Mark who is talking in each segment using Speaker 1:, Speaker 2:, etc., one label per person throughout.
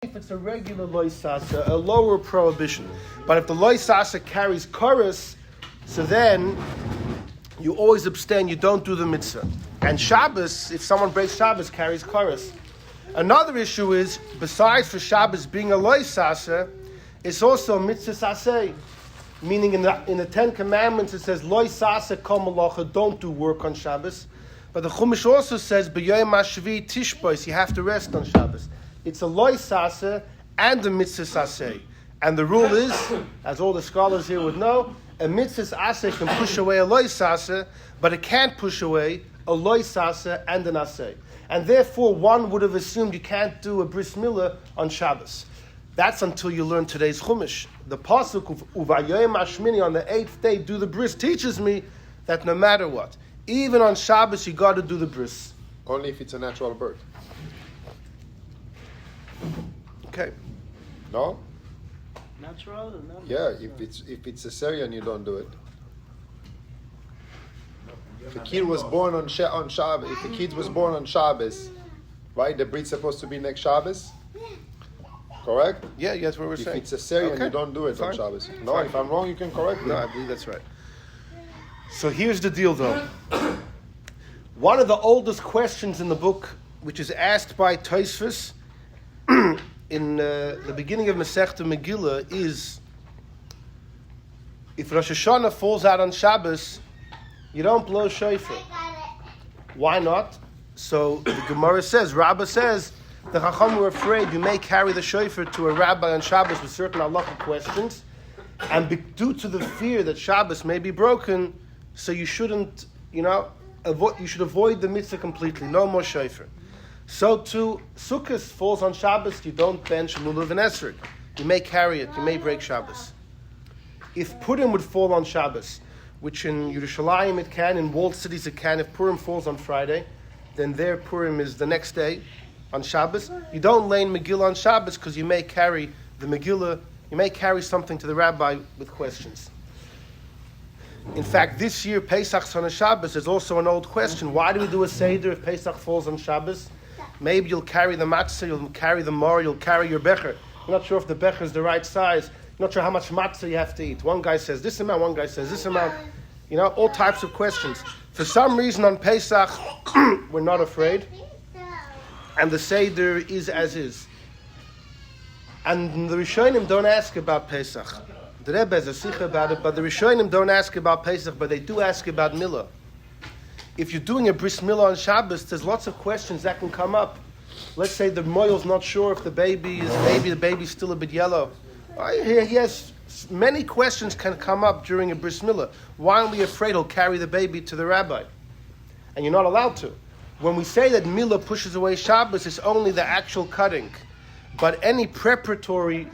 Speaker 1: if it's a regular loy sasa, a lower prohibition. But if the loy sasa carries chorus, so then you always abstain, you don't do the mitzvah. And Shabbos, if someone breaks Shabbos, carries chorus. Another issue is, besides for Shabbos being a loy sasa, it's also a mitzvah saseh. Meaning in the Ten Commandments it says, loy sasa kol malacha, don't do work on Shabbos. But the Chumash also says, b'yoyim hashvi tishbos, you have to rest on Shabbos. It's a loy sasa and a mitzvah saseh. And the rule is, as all the scholars here would know, a mitzvah saseh can push away a loy sasa, but it can't push away a loy sasa and an aseh. And therefore, one would have assumed you can't do a bris milah on Shabbos. That's until you learn today's Chumash. The pasuk of Uvayoyim Hashmini, on the 8th day, do the bris, teaches me that no matter what, even on Shabbos, you got to do the bris.
Speaker 2: Only if it's a natural birth.
Speaker 1: Okay.
Speaker 2: No?
Speaker 3: Natural? No?
Speaker 2: Yeah, if it's cesarean, you don't do it. If a kid was born on Shabbos, if the kid was born on Shabbos, right? The brit's supposed to be next Shabbos. Correct?
Speaker 1: Yeah, that's what we're saying.
Speaker 2: If it's cesarean, you don't do it on Shabbos. No, if I'm wrong, you can correct me.
Speaker 1: No, I believe that's right. So here's the deal, though. One of the oldest questions in the book, which is asked by Tosfos in the beginning of Masechta Megillah, is if Rosh Hashanah falls out on Shabbos, you don't blow shofar. Why not? So the Gemara says, Rabbah says, the Chacham were afraid you may carry the shofar to a rabbi on Shabbos with certain halachic questions, and due to the fear that Shabbos may be broken, so you shouldn't, you should avoid the mitzvah completely. No more shofar. So too, Sukkot falls on Shabbos, you don't bench lulav and esrog. You may carry it, you may break Shabbos. If Purim would fall on Shabbos, which in Yerushalayim it can, in walled cities it can, if Purim falls on Friday, then their Purim is the next day on Shabbos. You don't lay in Megillah on Shabbos because you may carry the Megillah, you may carry something to the rabbi with questions. In fact, this year, Pesach's on a Shabbos, is also an old question. Why do we do a Seder if Pesach falls on Shabbos? Maybe you'll carry the matzah, you'll carry the mar, you'll carry your becher. You're not sure if the becher is the right size. You're not sure how much matzah you have to eat. One guy says this amount, one guy says this amount. All types of questions. For some reason on Pesach, we're not afraid. And the Seder is as is. And the Rishonim don't ask about Pesach. The Rebbe has a sikha about it, but the Rishonim don't ask about Pesach, but they do ask about Milah. If you're doing a bris milah on Shabbos, there's lots of questions that can come up. Let's say the moyel's not sure if the baby's still a bit yellow. He has many questions can come up during a bris milah. Why aren't we afraid he'll carry the baby to the rabbi? And you're not allowed to. When we say that milah pushes away Shabbos, it's only the actual cutting. But any preparatory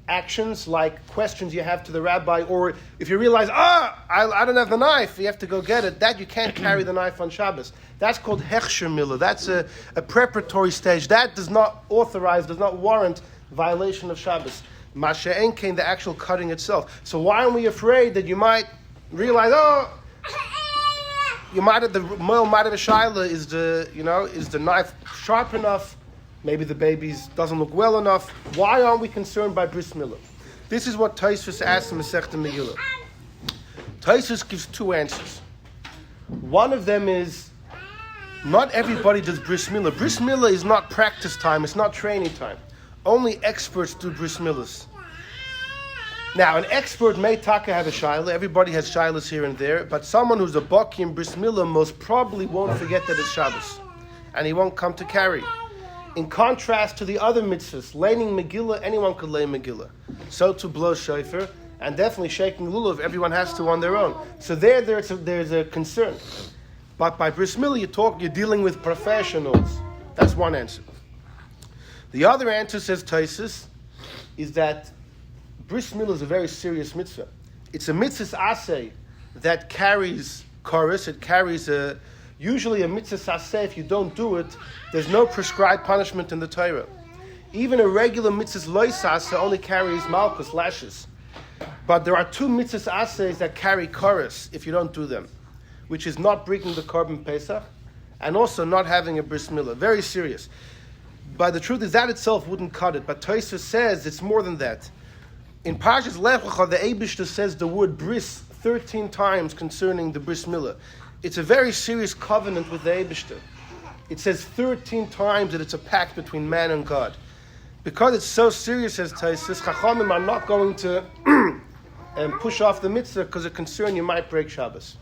Speaker 1: actions, like questions you have to the rabbi, or if you realize, I don't have the knife, you have to go get it, that you can't carry the knife on Shabbos. That's called hechsher milah. That's a preparatory stage. That does not warrant violation of Shabbos. Masha enkein, the actual cutting itself. So why aren't we afraid that you might realize, the moil might have a shaila, is the knife sharp enough? Maybe the baby doesn't look well enough. Why aren't we concerned by bris milah? This is what Tosfos asks in Masechta Megillah. Tosfos gives two answers. One of them is, not everybody does bris milah. Bris milah is not practice time. It's not training time. Only experts do bris milahs. Now, an expert may taka have a shaila. Everybody has shailas here and there. But someone who's a baki in bris milah most probably won't forget that it's Shabbos. And he won't come to carry. In contrast to the other mitzvahs, laying Megillah, anyone could lay Megillah. So to blow shofar, and definitely shaking lulav, everyone has to on their own. So there's a concern. But by bris milah, you're dealing with professionals. That's one answer. The other answer, says Tosfos, is that bris milah is a very serious mitzvah. It's a mitzvah aseh that carries chorus. It carries usually a mitzvah saseh. If you don't do it, there's no prescribed punishment in the Torah. Even a regular mitzvah loy saseh only carries malchus, lashes. But there are two mitzvah asehs that carry chorus if you don't do them, which is not breaking the korban Pesach and also not having a bris milah. Very serious. But the truth is that itself wouldn't cut it. But Tosfos says it's more than that. In Parshas Lech Lecha, the Eibishter says the word bris 13 times concerning the bris milah. It's a very serious covenant with the Eibishter. It says 13 times that it's a pact between man and God. Because it's so serious, as Tosfos, Chachamim are not going to push off the mitzvah because of concern you might break Shabbos.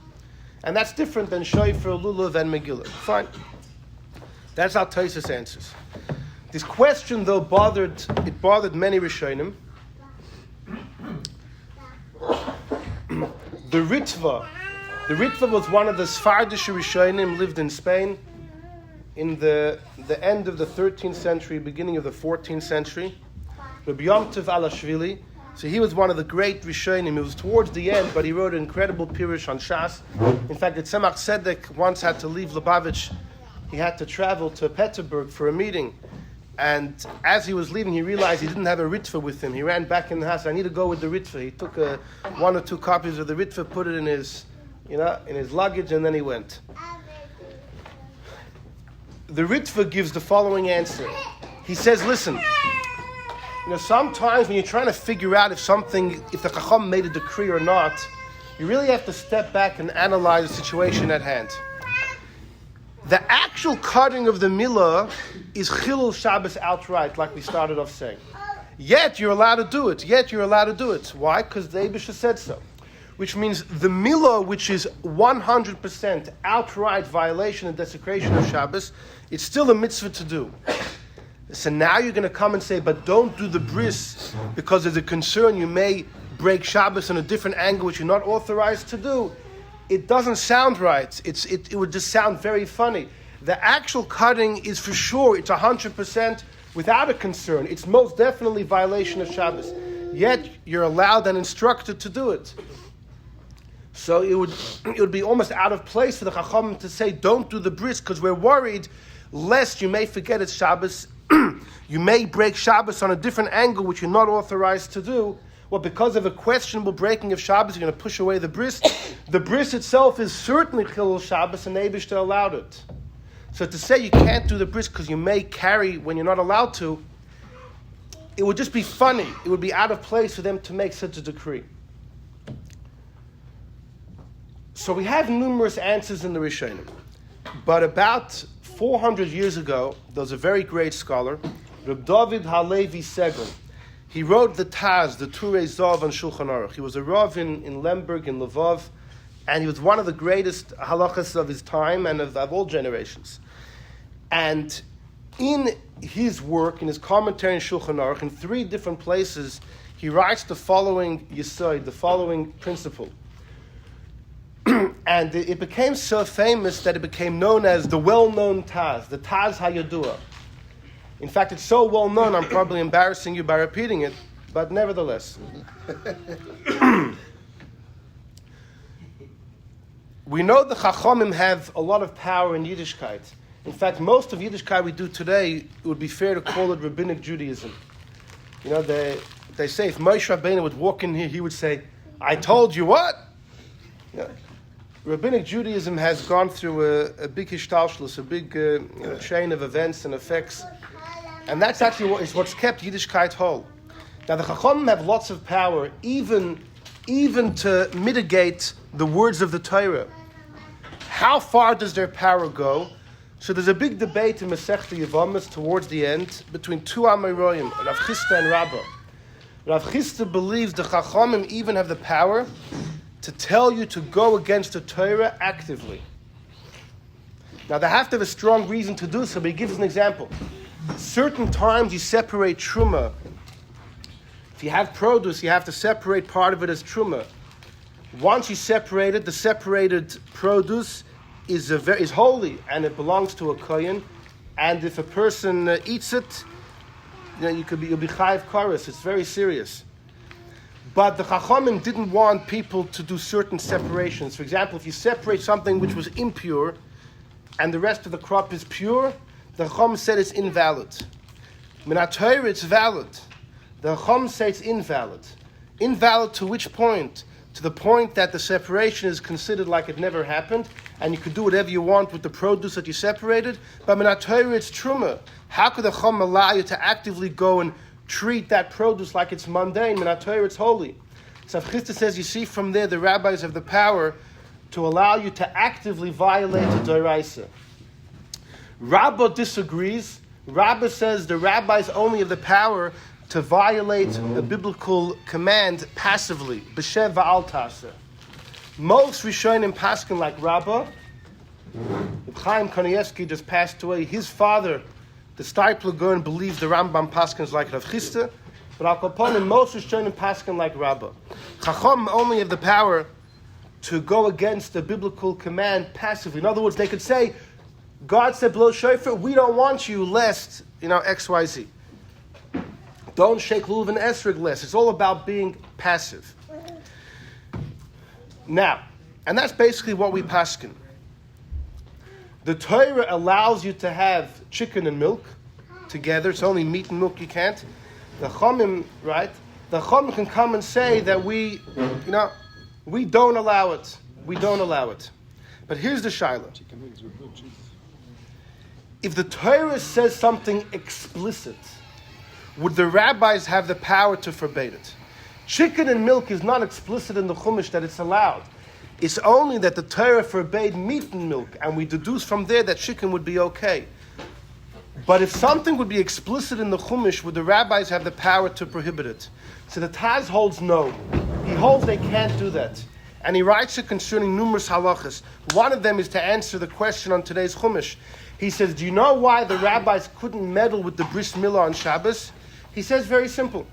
Speaker 1: And that's different than Shofar, Lulav, and Megillah. Fine. That's how Tosfos answers. This question, though, bothered many Rishonim. The Ritva was one of the Sephardish Rishonim, lived in Spain in the end of the 13th century, beginning of the 14th century. Rabbi Yom Tov Alashvili. So he was one of the great Rishonim. It was towards the end, but he wrote an incredible pirush on Shas. In fact, the Tzemach Tzedek once had to leave Lubavitch. He had to travel to Petersburg for a meeting. And as he was leaving, he realized he didn't have a Ritva with him. He ran back in the house. I need to go with the Ritva. He took one or two copies of the Ritva, put it in his luggage, and then he went. The Ritva gives the following answer. He says, listen, sometimes when you're trying to figure out if the Chacham made a decree or not, you really have to step back and analyze the situation at hand. The actual cutting of the milah is chilul Shabbos outright, like we started off saying. Yet you're allowed to do it. Why? Because the Eibishter said so. Which means the milah, which is 100% outright violation and desecration of Shabbos, it's still a mitzvah to do. So now you're going to come and say, but don't do the bris because there's a concern you may break Shabbos in a different angle which you're not authorized to do. It doesn't sound right. It would just sound very funny. The actual cutting is for sure, it's 100% without a concern. It's most definitely violation of Shabbos. Yet you're allowed and instructed to do it. So it would be almost out of place for the Chacham to say, don't do the bris because we're worried lest you may forget it's Shabbos. You may break Shabbos on a different angle which you're not authorized to do. Well, because of a questionable breaking of Shabbos, you're going to push away the bris. The bris itself is certainly chilul Shabbos, and the Eibishter allowed it. So to say you can't do the bris because you may carry when you're not allowed to, it would just be funny. It would be out of place for them to make such a decree. So we have numerous answers in the Rishonim. But about 400 years ago, there was a very great scholar, Reb David Halevi Segel. He wrote the Taz, the Turei Zav on Shulchan Aruch. He was a Rav in Lemberg, in Lvov, and he was one of the greatest halachas of his time and of all generations. And in his work, in his commentary on Shulchan Aruch, in 3 different places, he writes the following yesod, the following principle. And it became so famous that it became known as the well-known Taz, the Taz Hayodua. In fact, it's so well known, I'm probably embarrassing you by repeating it, but nevertheless. We know the Chachamim have a lot of power in Yiddishkeit. In fact, most of Yiddishkeit we do today, it would be fair to call it Rabbinic Judaism. They say if Moshe Rabbeinu would walk in here, he would say, I told you what? Rabbinic Judaism has gone through a big hishtalshlus, a big chain of events and effects. And that's actually what's kept Yiddishkeit whole. Now the Chachamim have lots of power, even to mitigate the words of the Torah. How far does their power go? So there's a big debate in Masechta Yevamos towards the end between 2 Amoraim, Rav Chisda and Rabbah. Rav Chisda believes the Chachamim even have the power to tell you to go against the Torah actively. Now they have to have a strong reason to do so, but he gives an example. Certain times you separate truma. If you have produce, you have to separate part of it as truma. Once you separate it, the separated produce is holy and it belongs to a kohen. And if a person eats it, you'll be chayiv kares. It's very serious. But the Chachamim didn't want people to do certain separations. For example, if you separate something which was impure and the rest of the crop is pure, the Chacham said it's invalid. Minat Torah, it's valid. The Chacham say it's invalid. Invalid to which point? To the point that the separation is considered like it never happened, and you could do whatever you want with the produce that you separated. But Minat Torah, it's truma. How could the Chum allow you to actively go and treat that produce like it's mundane? In our Torah, it's holy. So Chisda says, you see from there, the rabbis have the power to allow you to actively violate the Doraisa. Rabbah disagrees. Rabbah says the rabbis only have the power to violate a biblical command passively. B'shev va'al taseh. Most Rishonim paskin like Rabbah. Chaim Kanievsky just passed away. His father, the Steipler Gaon, believes the Rambam paskins like Rav Chisda. But Al Kaponim, most Rishonim paskin like Rabbah. Chacham only have the power to go against the biblical command passively. In other words, they could say, God said, blow shofar, we don't want you lest, X, Y, Z. Don't shake lulav and esrog less. It's all about being passive. Now, and that's basically what we paskin. The Torah allows you to have chicken and milk together. It's only meat and milk you can't. The Chomim, right? The Chomim can come and say that we don't allow it. We don't allow it. But here's the shaila. If the Torah says something explicit, would the rabbis have the power to forbid it? Chicken and milk is not explicit in the Chumash that it's allowed. It's only that the Torah forbade meat and milk, and we deduce from there that chicken would be okay. But if something would be explicit in the Chumash, would the rabbis have the power to prohibit it? So the Taz holds no. He holds they can't do that. And he writes it concerning numerous halachas. One of them is to answer the question on today's Chumash. He says, do you know why the rabbis couldn't meddle with the bris milah on Shabbos? He says very simple.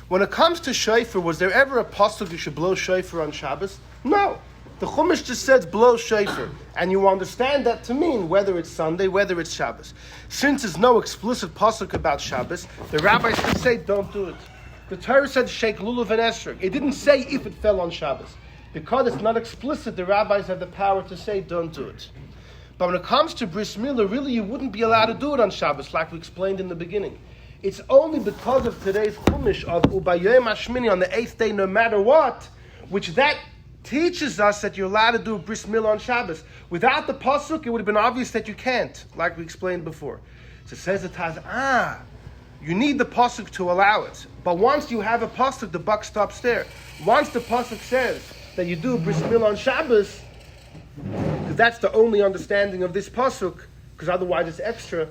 Speaker 1: When it comes to shofar, was there ever a pasuk you should blow shofar on Shabbos? No. The Chumash just says blow shofar. And you understand that to mean whether it's Sunday, whether it's Shabbos. Since there's no explicit pasuk about Shabbos, the rabbis could say don't do it. The Torah said shake lulav and esrog. It didn't say if it fell on Shabbos. Because it's not explicit, the rabbis have the power to say don't do it. But when it comes to bris milah, really you wouldn't be allowed to do it on Shabbos, like we explained in the beginning. It's only because of today's Chumash of Ubayom Hashmini on the 8th day, no matter what, which that teaches us that you're allowed to do bris milah on Shabbos. Without the pasuk, it would have been obvious that you can't, like we explained before. So it says the Taz, you need the pasuk to allow it. But once you have a pasuk, the buck stops there. Once the pasuk says that you do bris milah on Shabbos, because that's the only understanding of this pasuk, because otherwise it's extra.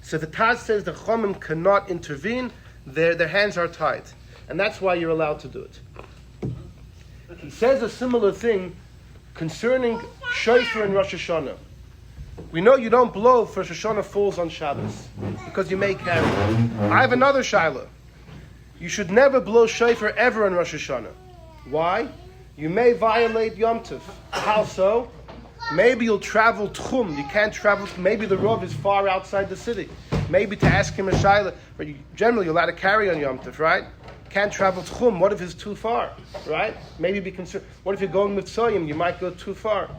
Speaker 1: So the Taz says the Chomim cannot intervene, their hands are tied. And that's why you're allowed to do it. He says a similar thing concerning shofar and Rosh Hashanah. We know you don't blow if Rosh Hashanah falls on Shabbos, because you may carry it. I have another shaila. You should never blow shofar ever on Rosh Hashanah. Why? You may violate Yom Tov. How so? Maybe you'll travel tchum. You can't travel. Maybe the Rav is far outside the city. Maybe to ask him a shaila. But generally, you're allowed to carry on Yom Tov, right? Can't travel tchum. What if it's too far, right? Maybe be concerned. What if you're going Mitzrayim? You might go too far.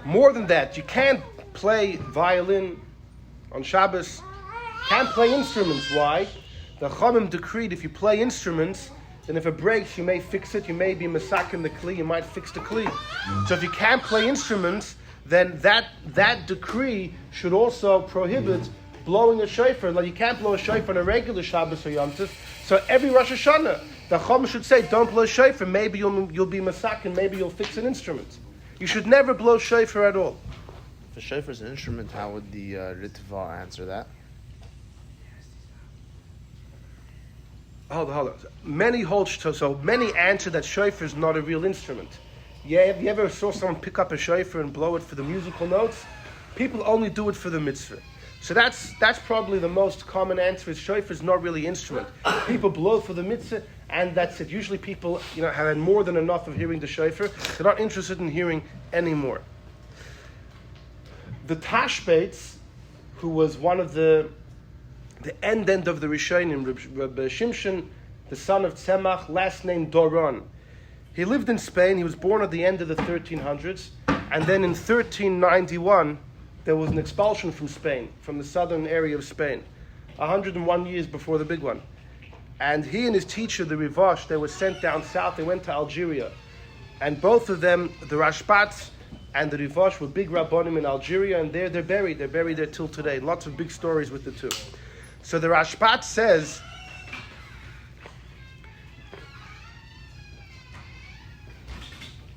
Speaker 1: More than that, you can't play violin on Shabbos. Can't play instruments. Why? The Chachamim decreed if you play instruments, then if it breaks, you may fix it. You may be masakin the kli. You might fix the kli. So if you can't play instruments, then that decree should also prohibit blowing a shofar. Like you can't blow a shofar on a regular Shabbos or Yom Tov. So every Rosh Hashanah, the Chachamim should say, don't blow shofar. Maybe you'll be masakin. Maybe you'll fix an instrument. You should never blow shofar at all.
Speaker 4: If a shofar is an instrument, how would the Ritva answer that?
Speaker 1: Hold on. Many hold so many answer that shofar is not a real instrument. Yeah, have you ever saw someone pick up a shofar and blow it for the musical notes? People only do it for the mitzvah. So that's probably the most common answer. Is shofar is not really instrument. People blow for the mitzvah, and that's it. Usually people have had more than enough of hearing the shofar. They're not interested in hearing any more. The Tashbates, who was one of the end of the Rishonim, Rabbi Shimshon, the son of Tzemach, last name Doron. He lived in Spain. He was born at the end of the 1300s. And then in 1391, there was an expulsion from Spain, from the southern area of Spain, 101 years before the big one. And he and his teacher, the Rivash, they were sent down south. They went to Algeria. And both of them, the Rashbats, and the Rivash were big Rabbonim in Algeria, and they're buried. They're buried there till today. Lots of big stories with the two. So the Rashbat says,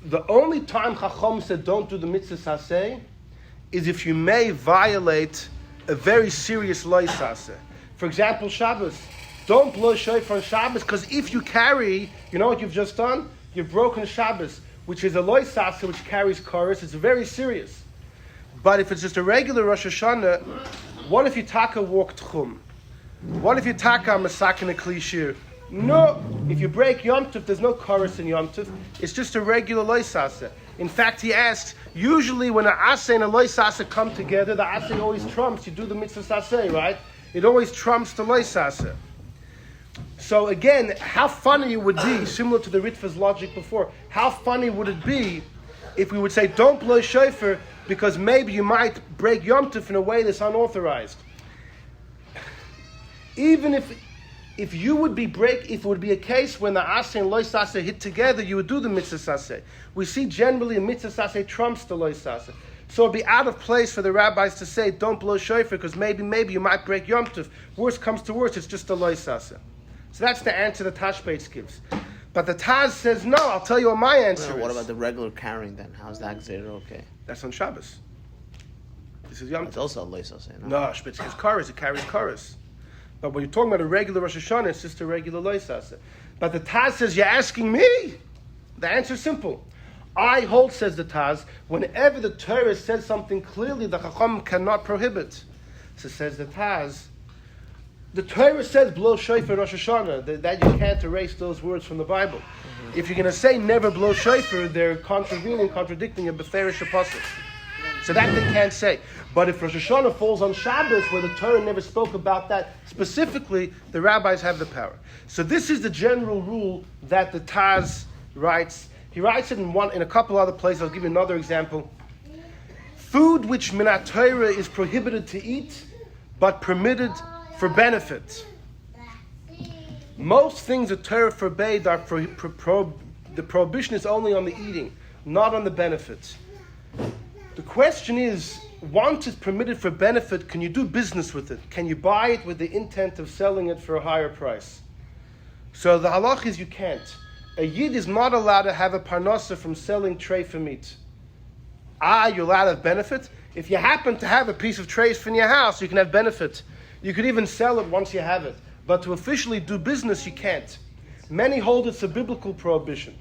Speaker 1: the only time Chacham said don't do the mitzvah saseh is if you may violate a very serious loy saseh. For example, Shabbos. Don't blow shofar on Shabbos, because if you carry, you know what you've just done? You've broken Shabbos, which is a loy saseh which carries chorus. It's very serious. But if it's just a regular Rosh Hashanah, what if you taka walk tchum? What if you taka masak in a klishir? No, if you break Yom Tov, there's no chorus in Yom Tov. It's just a regular loy saseh. In fact, he asks, usually when an aseh and a loy saseh come together, the aseh always trumps. You do the mitzvah saseh, right? It always trumps the loy saseh. So again, how funny it would be, similar to the Ritva's logic before, how funny would it be if we would say, don't blow shofar, because maybe you might break Yom Tov in a way that's unauthorized. Even if you would be if it would be a case when the aseh and loy saseh hit together, you would do the mitzvah saseh. We see generally a mitzvah saseh trumps the loy saseh. So it'd be out of place for the rabbis to say, don't blow shofar, because maybe you might break Yom Tov. Worst comes to worst, it's just a loy saseh. So that's the answer the Tashbetz gives. But the Taz says, no, I'll tell you what my answer is.
Speaker 4: What about the regular carrying then? How's that Gzeira okay?
Speaker 1: That's on Shabbos. This is Yom Tov.
Speaker 4: It's also a loy saseh, no?
Speaker 1: No, Shpitz has chorus, it carries chorus. But when you're talking about a regular Rosh Hashanah, it's just a regular loy saseh. But the Taz says, you're asking me? The answer is simple. I hold, says the Taz, whenever the Torah says something clearly, the Chacham cannot prohibit. So says the Taz, the Torah says blow shofar Rosh Hashanah, that you can't erase those words from the Bible. Mm-hmm. If you're going to say never blow shofar, they're contradicting a beferish apostle. So that they can't say. But if Rosh Hashanah falls on Shabbos, where the Torah never spoke about that specifically, the rabbis have the power. So this is the general rule that the Taz writes. He writes it in a couple other places. I'll give you another example. Food which minat Torah is prohibited to eat, but permitted for benefit. Most things the Torah forbade are the prohibition is only on the eating, not on the benefit. The question is, once it's permitted for benefit, can you do business with it? Can you buy it with the intent of selling it for a higher price? So the halach is you can't. A yid is not allowed to have a parnasa from selling treifa meat. You're allowed to have benefit. If you happen to have a piece of treifa in your house, you can have benefit. You could even sell it once you have it. But to officially do business, you can't. Many hold it's a biblical prohibition.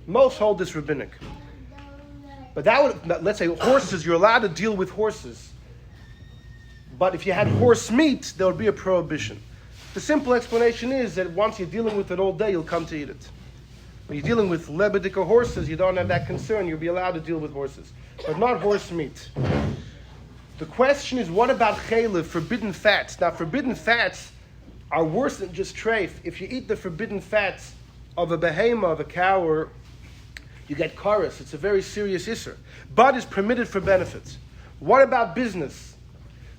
Speaker 1: Most hold this rabbinic. But let's say horses, you're allowed to deal with horses. But if you had horse meat, there would be a prohibition. The simple explanation is that once you're dealing with it all day, you'll come to eat it. When you're dealing with lebedika horses, you don't have that concern. You'll be allowed to deal with horses. But not horse meat. The question is, what about chaylev, forbidden fats? Now, forbidden fats are worse than just treif. If you eat the forbidden fats of a behema, of a cow, or you get chorus. It's a very serious isser. But is permitted for benefits. What about business?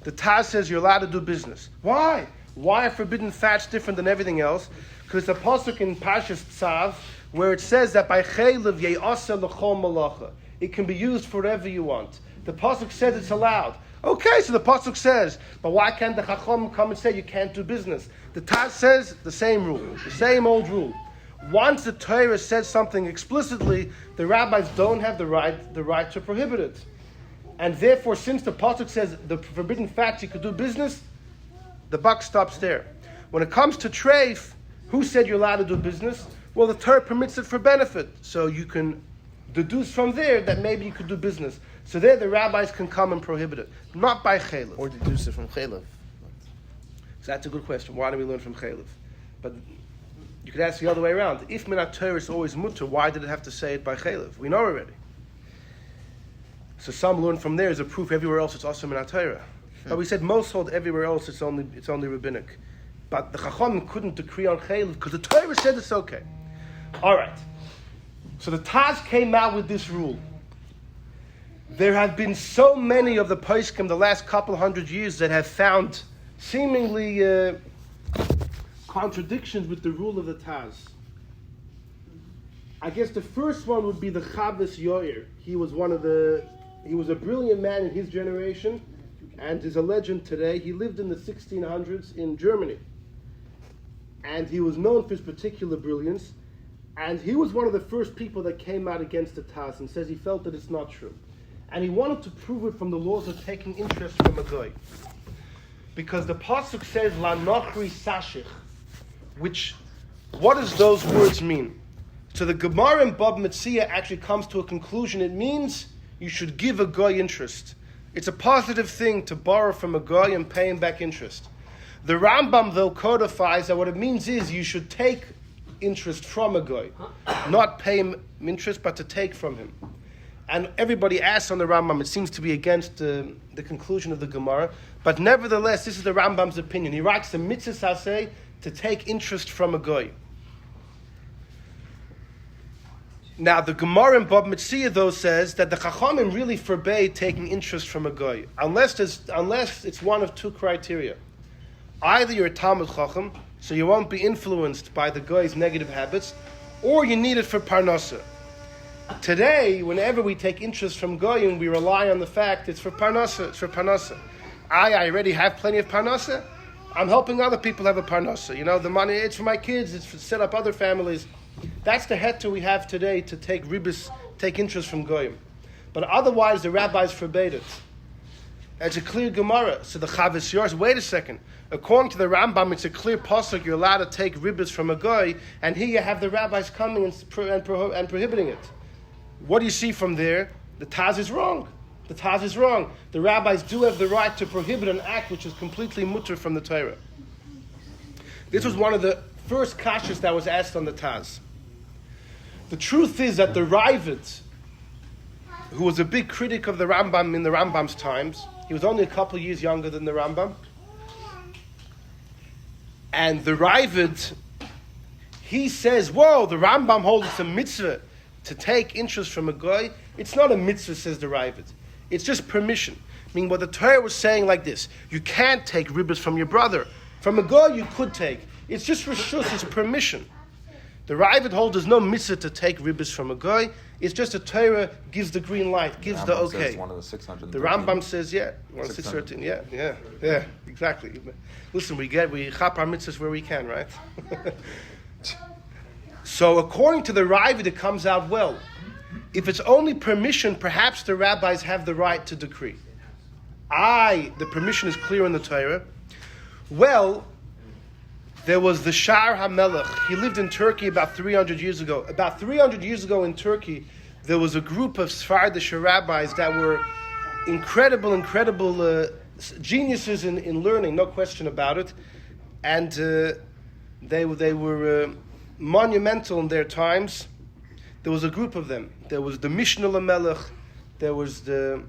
Speaker 1: The Taz says you're allowed to do business. Why? Why are forbidden fats different than everything else? Because the pasuk in Parshas Tzav, where it says that by chaylev ye'asa l'chol malacha, it can be used for whatever you want. The pasuk says it's allowed. Okay, so the pasuk says, but why can't the chacham come and say you can't do business? The Taz says the same rule, the same old rule. Once the Torah says something explicitly, the rabbis don't have the right to prohibit it. And therefore, since the pasuk says the forbidden fats you could do business, the buck stops there. When it comes to treif, who said you're allowed to do business? Well, the Torah permits it for benefit. So you can deduce from there that maybe you could do business. So there the rabbis can come and prohibit it. Not by chaylev.
Speaker 4: Or deduce it from chaylev.
Speaker 1: So that's a good question. Why do we learn from chaylev? But you could ask the other way around. If minat Torah is always mutter, why did it have to say it by chaylev? We know already. So some learn from there as a proof everywhere else it's also minat Torah. But we said most hold everywhere else it's only rabbinic. But the Chacham couldn't decree on chaylev because the Torah said it's okay. All right. So the Taz came out with this rule. There have been so many of the poskim the last couple hundred years that have found seemingly contradictions with the rule of the Taz. I guess the first one would be the Chabas Yoir. He was a brilliant man in his generation, and is a legend today. He lived in the 1600s in Germany, and he was known for his particular brilliance, and he was one of the first people that came out against the Taz and says he felt that it's not true. And he wanted to prove it from the laws of taking interest from a goy. Because the Pasuk says, La Nochri Sashich, which, what does those words mean? So the Gemara in Bab Metzia actually comes to a conclusion. It means you should give a goy interest. It's a positive thing to borrow from a goy and pay him back interest. The Rambam, though, codifies that what it means is you should take interest from a goy. Not pay him interest, but to take from him. And everybody asks on the Rambam, it seems to be against the conclusion of the Gemara. But nevertheless, this is the Rambam's opinion. He writes the mitzvah saseh to take interest from a goy. Now, the Gemara in Bab Metzia, though, says that the Chachamim really forbade taking interest from a goy, unless it's one of two criteria. Either you're a Talmud Chacham, so you won't be influenced by the goy's negative habits, or you need it for Parnasa. Today, whenever we take interest from goyim, we rely on the fact it's for Parnasa. It's for Parnasa. I already have plenty of Parnasa. I'm helping other people have a Parnasa. You know, the money, it's for my kids, it's to set up other families. That's the heter we have today to take ribis, take interest from goyim. But otherwise, the rabbis forbade it. It's a clear Gemara. So the Chavos Yair, wait a second. According to the Rambam, it's a clear pasuk. You're allowed to take ribis from a goy, and here you have the rabbis coming and prohibiting it. What do you see from there? The Taz is wrong. The Taz is wrong. The rabbis do have the right to prohibit an act which is completely mutter from the Torah. This was one of the first kashas that was asked on the Taz. The truth is that the Ravid, who was a big critic of the Rambam in the Rambam's times, he was only a couple of years younger than the Rambam, and the Ravid, he says, whoa, the Rambam holds it's a mitzvah to take interest from a goy. It's not a mitzvah, says the Ravid. It's just permission. Meaning what the Torah was saying like this, you can't take ribos from your brother. From a goy you could take. It's just reshus, it's permission. The Ravid holds there's no mitzvah to take ribos from a goy. It's just a Torah gives the green light, gives the okay.
Speaker 2: Says one of the 613.
Speaker 1: The Rambam says, yeah, 613, yeah, exactly. Listen, we chap our mitzvahs where we can, right? So according to the Ravid, it comes out well. If it's only permission, perhaps the rabbis have the right to decree. The permission is clear in the Torah. Well, there was the Shar HaMelech. He lived in Turkey about 300 years ago. About 300 years ago in Turkey, there was a group of Sephardic rabbis that were incredible geniuses in learning, no question about it. And they were monumental in their times. There was a group of them. There was the Mishnah LaMelech, there was the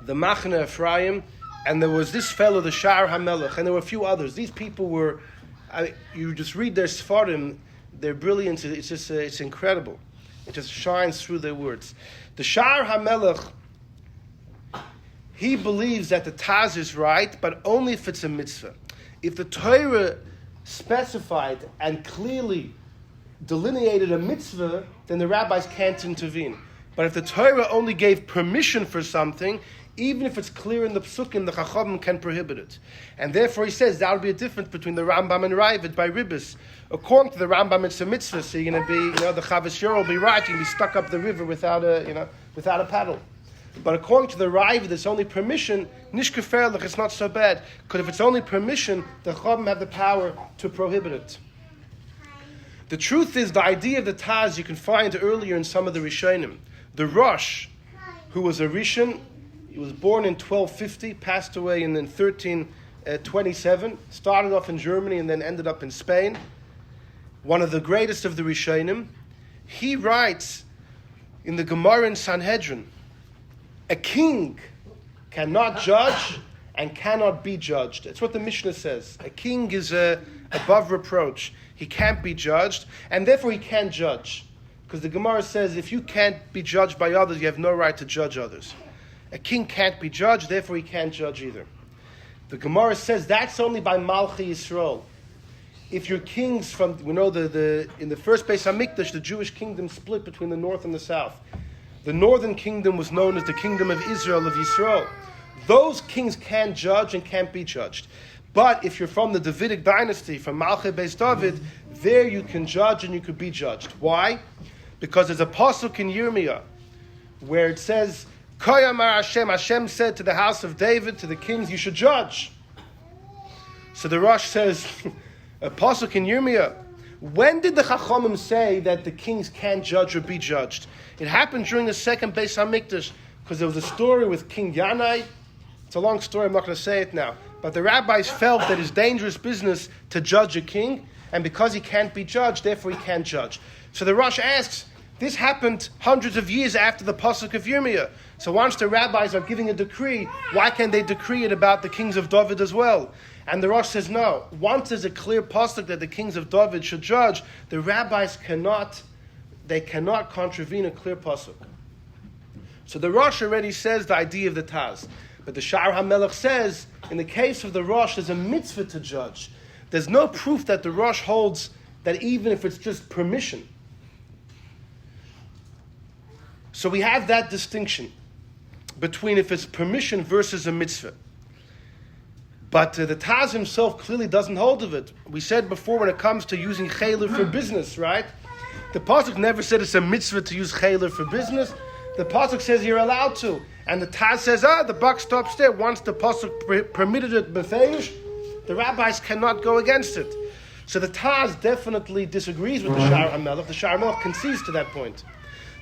Speaker 1: Machne Ephraim, and there was this fellow, the Shar HaMelech, and there were a few others. These people were, you just read their Sfarim, their brilliance, it's incredible. It just shines through their words. The Shar HaMelech, he believes that the Taz is right, but only if it's a mitzvah. If the Torah specified and clearly delineated a mitzvah, then the rabbis can't intervene. But if the Torah only gave permission for something, even if it's clear in the psukim, the Chachamim can prohibit it. And therefore he says there will be a difference between the Rambam and Ravid by ribis. According to the Rambam, it's a mitzvah, so you're going to be, the Chavos Yair will be right, you're going to be stuck up the river without a paddle. But according to the Ravid, it's only permission, nish gefährlich, it's not so bad. Because if it's only permission, the Chachamim have the power to prohibit it. The truth is, the idea of the Taz you can find earlier in some of the Rishonim. The Rosh, who was a Rishon, he was born in 1250, passed away in 1327, started off in Germany and then ended up in Spain. One of the greatest of the Rishonim. He writes in the Gemara in Sanhedrin, a king cannot judge and cannot be judged. That's what the Mishnah says. A king is above reproach. He can't be judged, and therefore he can't judge. Because the Gemara says if you can't be judged by others, you have no right to judge others. A king can't be judged, therefore he can't judge either. The Gemara says that's only by Malchi Yisrael. if your kings we know in the first Beis Hamikdash, the Jewish kingdom split between the north and the south. The northern kingdom was known as the kingdom of Israel, of Yisrael. Those kings can judge and can't be judged. But if you're from the Davidic dynasty, from Malchei Beis David, there you can judge and you could be judged. Why? Because there's a pasuk in Yirmiyah where it says, Koyamar Hashem, Hashem said to the house of David, to the kings, you should judge. So the Rosh says, a pasuk in Yirmiyah, when did the Chachamim say that the kings can't judge or be judged? It happened during the second Beis Hamikdash, because there was a story with King Yanai. It's a long story, I'm not going to say it now. But the rabbis felt that it's dangerous business to judge a king, and because he can't be judged, therefore he can't judge. So the Rosh asks, this happened hundreds of years after the pasuk of Yirmiyah. So once the rabbis are giving a decree, why can't they decree it about the kings of David as well? And the Rosh says, no. Once there's a clear pasuk that the kings of David should judge, the rabbis cannot contravene a clear pasuk. So the Rosh already says the idea of the Taz. But the Sha'ar HaMelech says, in the case of the Rosh, there's a mitzvah to judge. There's no proof that the Rosh holds that even if it's just permission. So we have that distinction between if it's permission versus a mitzvah. But the Taz himself clearly doesn't hold of it. We said before when it comes to using chayler for business, right? The pasuk never said it's a mitzvah to use chayler for business. The pasuk says you're allowed to. And the Taz says, the buck stops there. Once the pasuk permitted it, befeish, the rabbis cannot go against it. So the Taz definitely disagrees with the Sha'ar HaMelech. The Sha'ar HaMelech concedes to that point.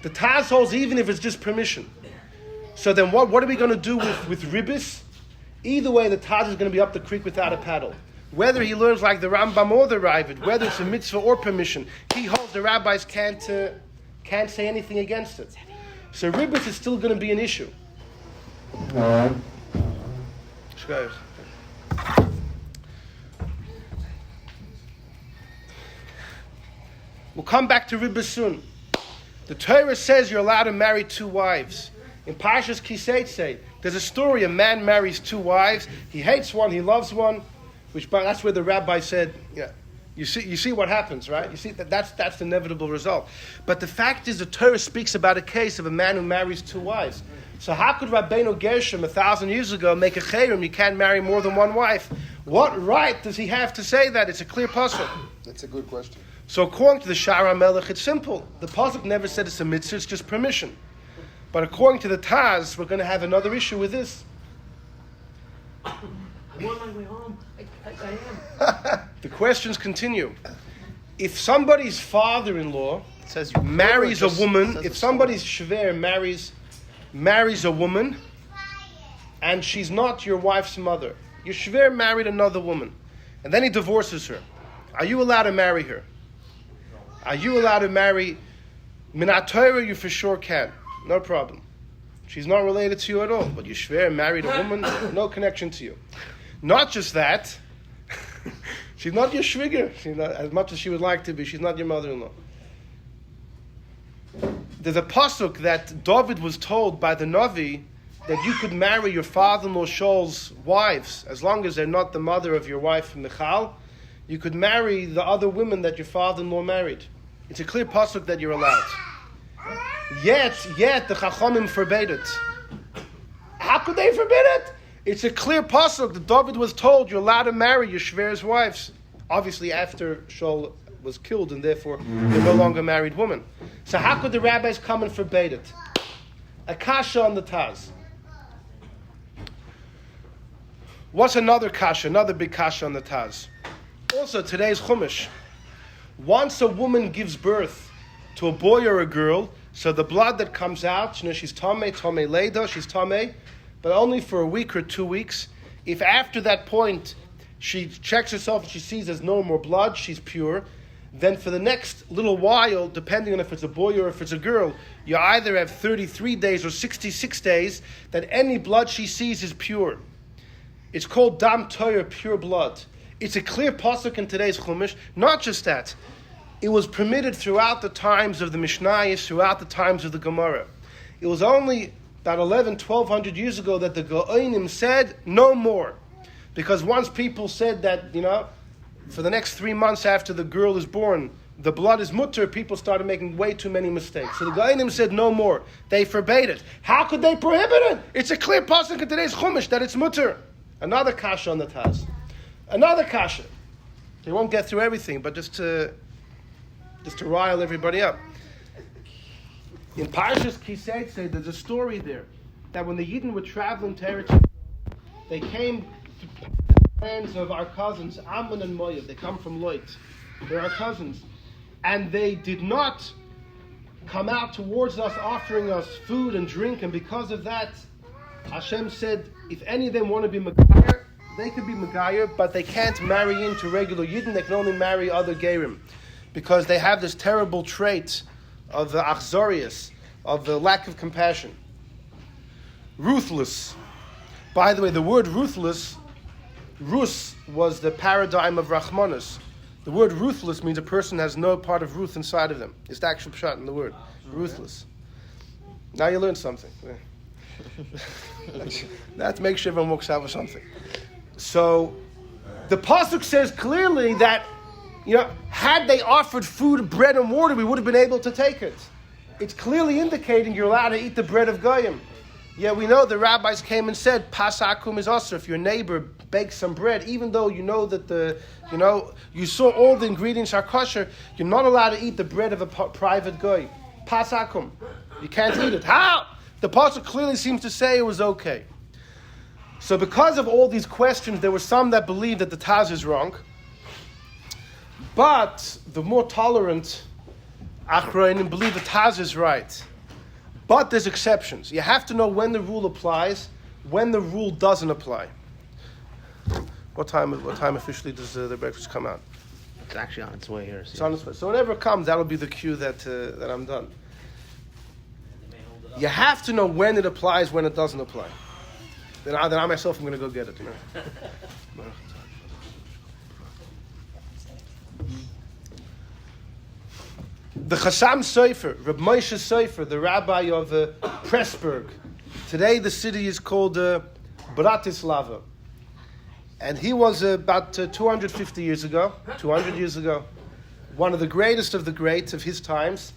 Speaker 1: The Taz holds even if it's just permission. So then what are we going to do with ribbis? Either way, the Taz is going to be up the creek without a paddle. Whether he learns like the Rambam or the Ravid, whether it's a mitzvah or permission, he holds the rabbis can't say anything against it. So ribbis is still going to be an issue. We'll come back to ribbis soon. The Torah says you're allowed to marry two wives. In Parshas Kiseitse, there's a story, a man marries two wives. He hates one, he loves one, that's where the rabbi said, you see what happens, right? You see that's the inevitable result. But the fact is the Torah speaks about a case of a man who marries two wives. So how could Rabbeinu Gershom 1,000 years ago make a chayrim? You can't marry more than one wife. What right does he have to say that? It's a clear pasuk.
Speaker 2: That's a good question.
Speaker 1: So according to the Sha'ar HaMelech, it's simple. The pasuk never said it's a mitzvah, it's just permission. But according to the Taz, we're going to have another issue with this.
Speaker 3: I'm on my way home. I am.
Speaker 1: The questions continue. If somebody's father-in-law marries a woman, if somebody's shver marries a woman, and she's not your wife's mother, your shver married another woman, and then he divorces her, are you allowed to marry her? Are you allowed to marry? Minat Torah, you for sure can. No problem. She's not related to you at all, but you shver married a woman, no connection to you. Not just that, she's not your shviger. She's not, as much as she would like to be, she's not your mother-in-law. There's a pasuk that David was told by the Navi that you could marry your father-in-law Shaul's wives, as long as they're not the mother of your wife Michal. You could marry the other women that your father-in-law married. It's a clear pasuk that you're allowed. Yet the Chachamim forbade it. How could they forbid it? It's a clear pasuk that David was told you're allowed to marry your shver's wives. Obviously after Shaul was killed and therefore they're no longer married women. So how could the rabbis come and forbade it? A kasha on the Taz. What's another kasha, another big kasha on the Taz? Also today's Chumash. Once a woman gives birth to a boy or a girl, so the blood that comes out, she's tamei leida, she's tamei, but only for a week or 2 weeks. If after that point she checks herself and she sees there's no more blood, she's pure, then for the next little while, depending on if it's a boy or if it's a girl, you either have 33 days or 66 days that any blood she sees is pure. It's called dam toyer, pure blood. It's a clear pasuk in today's Chumash. Not just that. It was permitted throughout the times of the Mishnayos, throughout the times of the Gemara. It was only about 1,200 years ago that the Gaonim said no more. Because once people said that, for the next 3 months after the girl is born, the blood is mutter, people started making way too many mistakes. So the Gaonim said no more. They forbade it. How could they prohibit it? It's a clear pasuk in today's Chumash that it's mutter. Another kasha on the Taz. Another kasha. They won't get through everything, but just to rile everybody up. In Parshas Tazria, there's a story there that when the Yidden were traveling to Eretz Yisrael, they came to the lands of our cousins, Ammon and Moav. They come from Lot. They're our cousins. And they did not come out towards us offering us food and drink, and because of that, Hashem said, if any of them want to be Megayer, they could be Megayer, but they can't marry into regular Yidden, they can only marry other Gerim, because they have this terrible trait of the achzorius, of the lack of compassion. Ruthless. By the way, the word ruthless, Rus, was the paradigm of Rachmanis. The word ruthless means a person has no part of ruth inside of them. It's the actual pshat in the word. Ruthless. Now you learned something. That makes sure everyone walks out with something. So, the pasuk says clearly that, had they offered food, bread, and water, we would have been able to take it. It's clearly indicating you're allowed to eat the bread of Goyim. Yeah, we know the rabbis came and said, Pasakum is also, if your neighbor bakes some bread, even though you know that you saw all the ingredients are kosher, you're not allowed to eat the bread of a private Goy. Pasakum. You can't eat it. How? The pasuk clearly seems to say it was okay. So because of all these questions, there were some that believed that the Taz is wrong. But the more tolerant Achronim believe the Taz is right. But there's exceptions. You have to know when the rule applies, when the rule doesn't apply. What time officially does the breakfast come out?
Speaker 4: It's actually on its way here.
Speaker 1: It's on its way. So whenever it comes, that'll be the cue that I'm done. You have to know when it applies, when it doesn't apply. Then I myself am going to go get it. The Chassam Sofer, Reb Moshe Sofer, the rabbi of Pressburg. Today the city is called Bratislava. And he was about 200 years ago, one of the greatest of the greats of his times.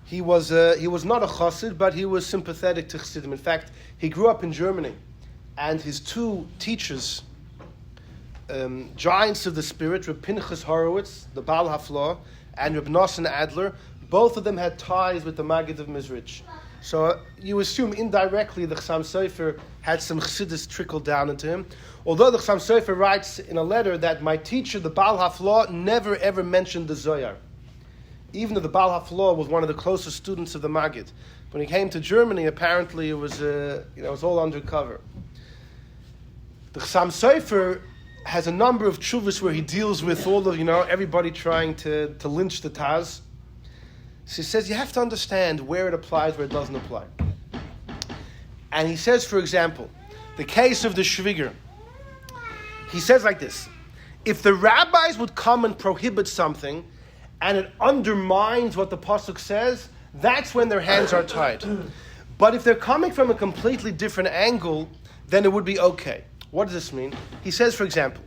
Speaker 1: He was not a chassid, but he was sympathetic to chassidim. In fact, he grew up in Germany. And his two teachers, giants of the spirit, Reb Pinchas Horowitz, the Baal Haflah, and Reb Nosson Adler, both of them had ties with the Maggid of Mizrich. So you assume indirectly the Chassam Sofer had some chassidus trickle down into him. Although the Chassam Sofer writes in a letter that my teacher, the Baal Haflah, never ever mentioned the Zohar. Even though the Baal Haflah was one of the closest students of the Maggid. When he came to Germany, apparently it was all undercover. The Chassam Sofer has a number of tshuvas where he deals with all of, everybody trying to lynch the Taz. So he says you have to understand where it applies, where it doesn't apply. And he says, for example, the case of the shviger. He says like this: if the rabbis would come and prohibit something, and it undermines what the pasuk says, that's when their hands are tied. But if they're coming from a completely different angle, then it would be okay. What does this mean? He says, for example,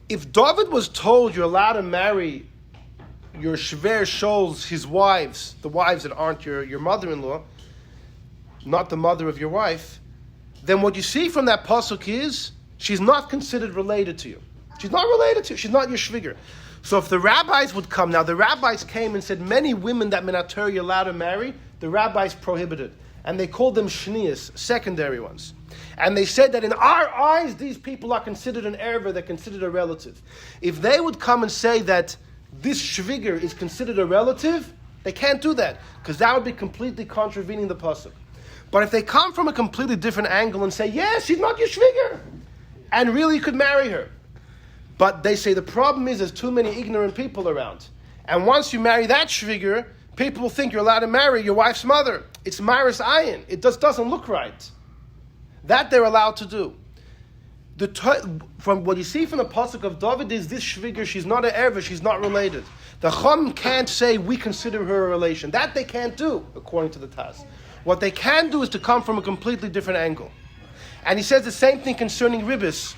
Speaker 1: if David was told you're allowed to marry your shver shols, his wives, the wives that aren't your mother-in-law, not the mother of your wife, then what you see from that pasuk is she's not considered related to you. She's not related to you. She's not your shviger. So if the rabbis would come, now the rabbis came and said many women that Minator you're allowed to marry, the rabbis prohibited. And they called them shniyas, secondary ones. And they said that in our eyes, these people are considered an erva, they're considered a relative. If they would come and say that this shviger is considered a relative, they can't do that, because that would be completely contravening the pasuk. But if they come from a completely different angle and say, yes, she's not your shviger, and really you could marry her. But they say the problem is there's too many ignorant people around. And once you marry that shviger, people will think you're allowed to marry your wife's mother. It's Maris Ayin. It just doesn't look right. That they're allowed to do. From what you see from the pasuk of David is this shviger, she's not an erva, she's not related. The Chum can't say we consider her a relation. That they can't do, according to the Taz. What they can do is to come from a completely different angle. And he says the same thing concerning ribbis.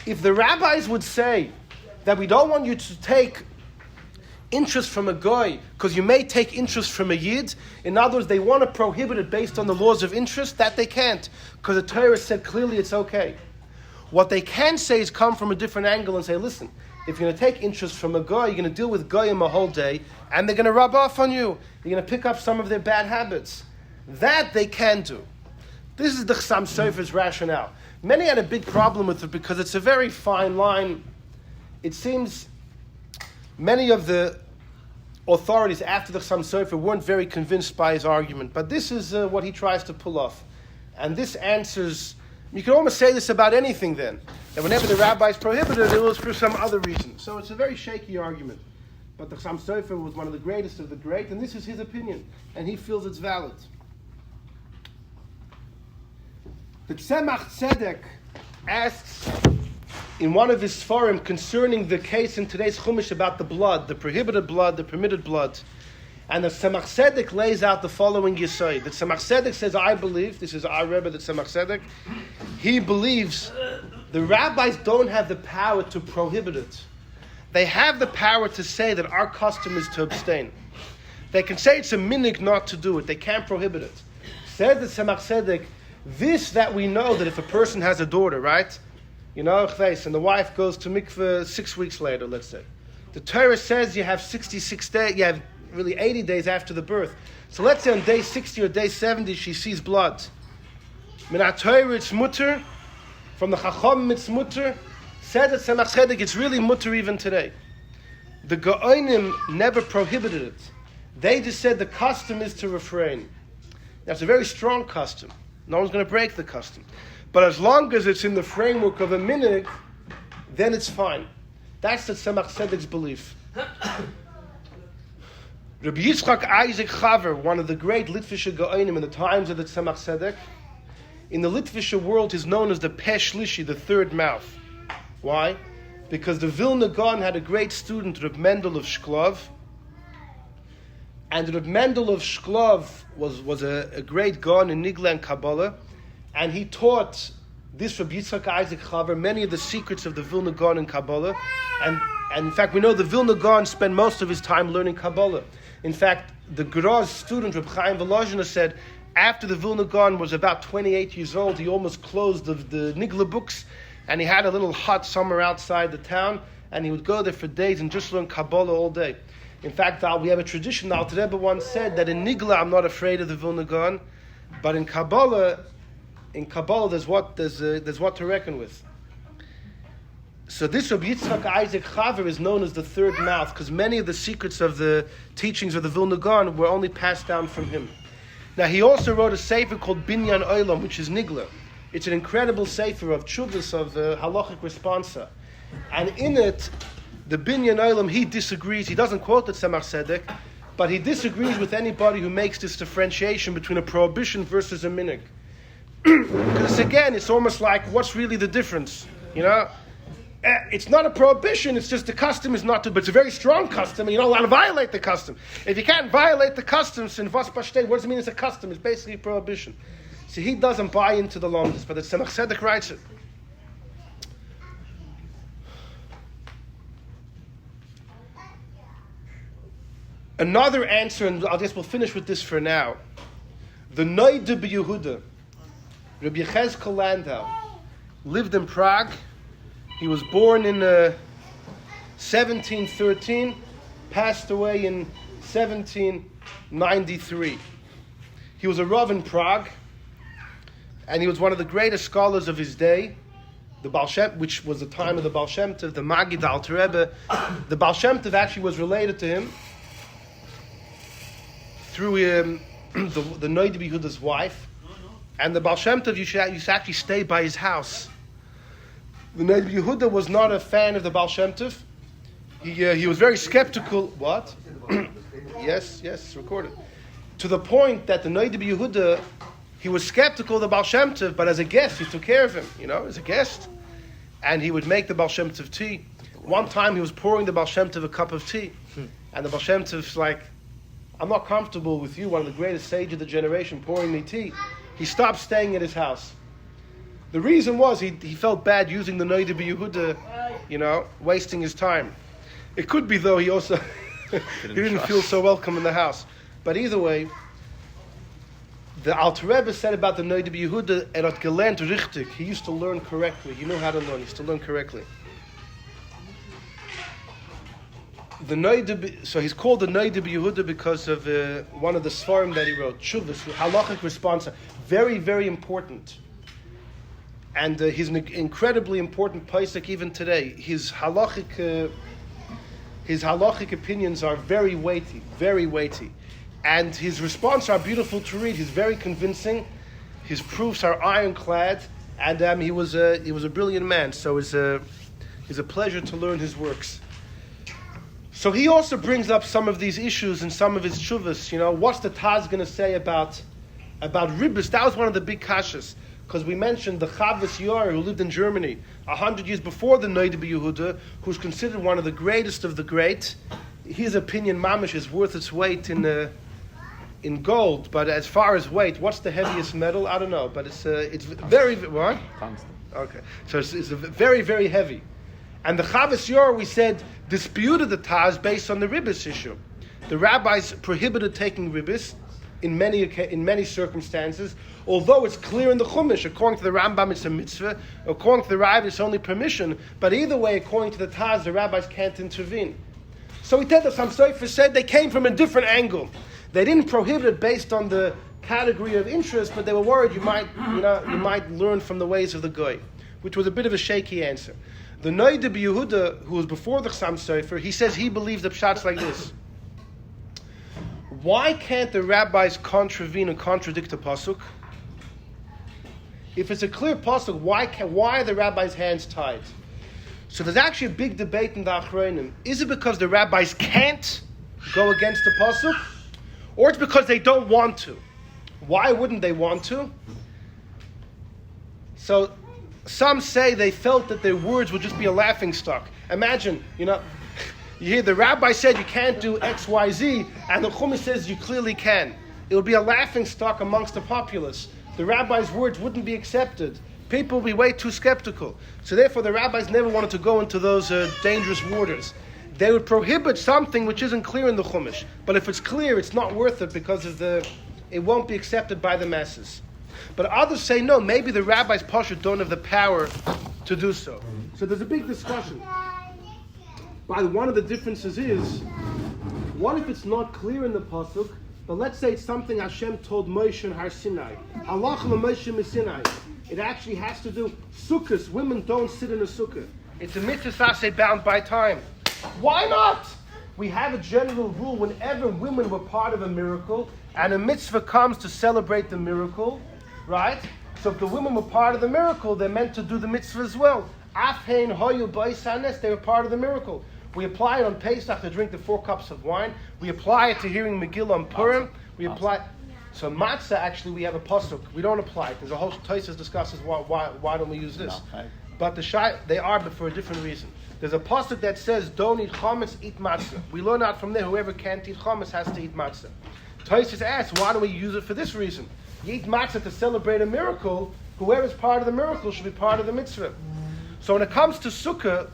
Speaker 1: If the rabbis would say that we don't want you to take interest from a goy, because you may take interest from a yid. In other words, they want to prohibit it based on the laws of interest. That they can't, because the Torah said clearly it's okay. What they can say is come from a different angle and say, listen, if you're going to take interest from a goy, you're going to deal with goyim a whole day, and they're going to rub off on you. You're going to pick up some of their bad habits. That they can do. This is the Chassam Sofer's rationale. Many had a big problem with it because it's a very fine line. It seems many of the authorities after the Chassam Sofer weren't very convinced by his argument, but this is what he tries to pull off. And this answers, you can almost say this about anything then, that whenever the rabbis prohibited it was for some other reason. So it's a very shaky argument. But the Chassam Sofer was one of the greatest of the great, and this is his opinion, and he feels it's valid. The Tzemach Tzedek asks in one of his Sfarim concerning the case in today's Chumash about the blood, the prohibited blood, the permitted blood. And the Tzemach Tzedek lays out the following Yesod. The Tzemach Tzedek says, I believe, this is our Rebbe, the Tzemach Tzedek, he believes the rabbis don't have the power to prohibit it. They have the power to say that our custom is to abstain. They can say it's a minig not to do it. They can't prohibit it. Says the Tzemach Tzedek, this that we know that if a person has a daughter, right? You know, and the wife goes to mikveh 6 weeks later, let's say. The Torah says you have 66 days, you have really 80 days after the birth. So let's say on day 60 or day 70 she sees blood. Minat Torah it's mutter, from the Chacham it's mutter. Said that Tzemach Tzedek, it's really mutter even today. The Gaonim never prohibited it. They just said the custom is to refrain. That's a very strong custom. No one's going to break the custom. But as long as it's in the framework of a minig, then it's fine. That's the Tzemach Tzedek's belief. Rabbi Yitzchak Isaac Chaver, one of the great Litvische Gaonim in the times of the Tzemach Tzedek, in the Litvische world is known as the Peh Shlishi, the third mouth. Why? Because the Vilna Gaon had a great student, Reb Mendel of Shklov, and Reb Mendel of Shklov was a great Gaon in Nigla and Kabbalah, and he taught this Rabbi Yitzchak Isaac Chaver many of the secrets of the Vilna Gaon in Kabbalah, and in fact we know the Vilna Gaon spent most of his time learning Kabbalah. In fact, the Graz student Reb Chaim Volozhiner said after the Vilna Gaon was about 28 years old, he almost closed the Nigla books, and he had a little hut somewhere outside the town, and he would go there for days and just learn Kabbalah all day. In fact, we have a tradition, the Alter Rebbe once said that in Nigla I'm not afraid of the Vilna Gaon, but in Kabbalah there's what to reckon with. So this Rabbi Yitzchak Isaac Chaver is known as the third mouth, because many of the secrets of the teachings of the Vilna Gaon were only passed down from him. Now he also wrote a sefer called Binyan Olam, which is Nigla. It's an incredible sefer of tshuvas, of halachic responsa. And in it, the Binyan Olam, he disagrees. He doesn't quote the Tzemach Tzedek, but he disagrees with anybody who makes this differentiation between a prohibition versus a minig. Because again, it's almost like, what's really the difference? You know? It's not a prohibition, it's just the custom is not to, but it's a very strong custom, and you're not allowed to violate the custom. If you can't violate the customs in Vas Pashtei, what does it mean it's a custom? It's basically a prohibition. See, he doesn't buy into the longness, but the Tzemach Tzedek writes it. Another answer, and I guess we'll finish with this for now. The Noida B'Yehuda, Rabbi Yechezkel Landau, lived in Prague. He was born in 1713, passed away in 1793. He was a Rav in Prague, and he was one of the greatest scholars of his day. The Baal Shem, which was the time of the Baal Shem Tov, the Magid, the Alter Rebbe. The Baal Shem Tov actually was related to him through the Noida B'Yehuda's wife. And the Baal Shem Tov used to actually stay by his house. The Noida B'Yehuda was not a fan of the Baal Shem Tov. He was very skeptical. What? Yes, it's recorded. To the point that the Noida B'Yehuda, he was skeptical of the Baal Shem Tov, but as a guest, he took care of him, as a guest. And he would make the Baal Shem Tov tea. One time he was pouring the Baal Shem Tov a cup of tea. And the Baal Shem Tov's like, I'm not comfortable with you, one of the greatest sages of the generation, pouring me tea. He stopped staying at his house. The reason was he felt bad using the Noida B'Yehuda wasting his time. It could be, though, he also he didn't feel so welcome in the house. But either way, the Alter Rebbe said about the Noida B'Yehuda, er hat gelernt richtig. He used to learn correctly. He knew how to learn. He used to learn correctly. So he's called the Noida B'Yehuda because of one of the Sfarim that he wrote, Shuvas, halachic response. Very, very important. And he's an incredibly important Pesach even today. His halachic opinions are very weighty, very weighty. And his responses are beautiful to read. He's very convincing. His proofs are ironclad. And he was a brilliant man. So it's a pleasure to learn his works. So he also brings up some of these issues in some of his shuvas. What's the Taz going to say about ribbis? That was one of the big kashas. Because we mentioned the Chavas Yor, who lived in Germany 100 years before the Noida B'Yehuda, who's considered one of the greatest of the great. His opinion, mamish, is worth its weight in gold. But as far as weight, what's the heaviest metal? I don't know. But it's very, what?
Speaker 4: Tungsten.
Speaker 1: Okay. So it's very, very heavy. And the Chavas Yor, we said, disputed the Taz based on the ribbis issue. The rabbis prohibited taking ribbis in many circumstances, although it's clear in the Chumash, according to the Rambam it's a mitzvah, according to the Rav it's only permission, but either way, according to the Taz, the rabbis can't intervene. So he said that some Sefer said they came from a different angle. They didn't prohibit it based on the category of interest, but they were worried you might learn from the ways of the Goy, which was a bit of a shaky answer. The Noida B'Yehuda, who was before the Chassam Sofer, he says he believes the pshat's like this. Why can't the rabbis contravene and contradict the pasuk? If it's a clear pasuk, why are the rabbis' hands tied? So there's actually a big debate in the Achronim. Is it because the rabbis can't go against the pasuk, or it's because they don't want to? Why wouldn't they want to? So some say they felt that their words would just be a laughingstock. Imagine, you hear the rabbi said you can't do X, Y, Z, and the Chumash says you clearly can. It would be a laughingstock amongst the populace. The rabbi's words wouldn't be accepted. People would be way too skeptical. So therefore the rabbis never wanted to go into those dangerous waters. They would prohibit something which isn't clear in the Chumash. But if it's clear, it's not worth it because it won't be accepted by the masses. But others say, no, maybe the rabbis Pasha don't have the power to do so. So there's a big discussion. But one of the differences is, what if it's not clear in the pasuk, but let's say it's something Hashem told Moshe in Har Sinai. Halach Moshe Sinai. It actually has to do sukkahs. Women don't sit in a sukkah. It's a mitzvah saseh bound by time. Why not? We have a general rule whenever women were part of a miracle and a mitzvah comes to celebrate the miracle, right? So if the women were part of the miracle, they're meant to do the mitzvah as well. Afhein hoyu b'oisanes, they were part of the miracle. We apply it on Pesach to drink the 4 cups of wine. We apply it to hearing Megillah on Purim. So matzah, actually, we have a pasuk. We don't apply it. There's a whole Tosfos discusses why don't we use this. But they are, but for a different reason. There's a pasuk that says, don't eat chametz, eat matzah. We learn out from there, whoever can't eat chametz has to eat matzah. Tosfos asks, why don't we use it for this reason? You eat matzah to celebrate a miracle, whoever's part of the miracle should be part of the mitzvah. So when it comes to sukkah,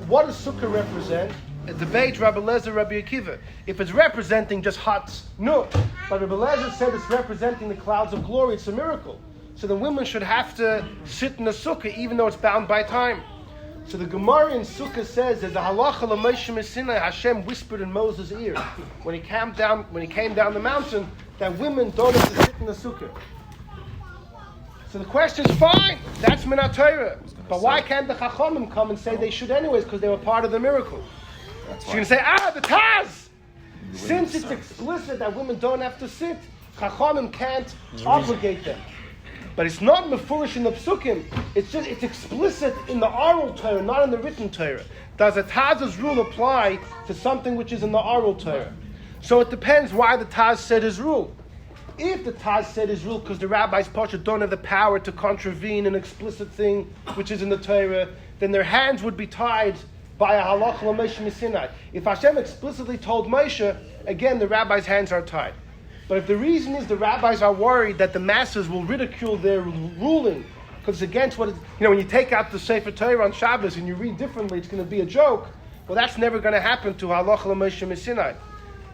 Speaker 1: what does sukkah represent? A debate, Rabbi Lezer, Rabbi Akiva. If it's representing just huts, no. But Rabbi Lezer said it's representing the clouds of glory, it's a miracle. So the women should have to sit in the sukkah even though it's bound by time. So the Gemara in Sukkah says that the halacha l'Moshe Sinai, Hashem whispered in Moses' ear when he came down the mountain that women don't have to sit in the sukkah. So the question is fine, that's Minat Torah. But why can't the Chachamim come and say they should anyways because they were part of the miracle? So you're going to say, the Taz! Since it's explicit that women don't have to sit, Chachamim can't obligate them. But it's not mefurish in the psukim. It's explicit in the oral Torah, not in the written Torah. Does a Taz's rule apply to something which is in the oral Torah? So it depends why the Taz said his rule. If the Taz said his rule because the rabbis Pasha don't have the power to contravene an explicit thing which is in the Torah, then their hands would be tied by a halach l'Moshe Sinai. If Hashem explicitly told Moshe, again the rabbis' hands are tied. But if the reason is the rabbis are worried that the masses will ridicule their ruling because it's against what it, when you take out the Sefer Torah on Shabbos and you read differently, it's going to be a joke. Well, that's never going to happen to Halacha L'Moshe Sinai.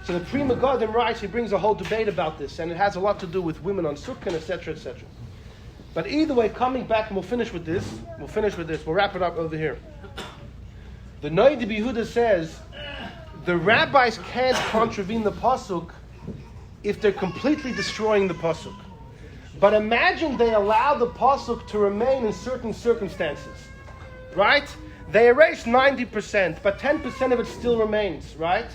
Speaker 1: So the Pri Megadim writes, he brings a whole debate about this, and it has a lot to do with women on Sukkot, etc., etc. But either way, coming back, and we'll finish with this. We'll wrap it up over here. The Noid Yehuda says the rabbis can't contravene the pasuk if they're completely destroying the pasuk. But imagine they allow the pasuk to remain in certain circumstances, right? They erase 90%, but 10% of it still remains, right?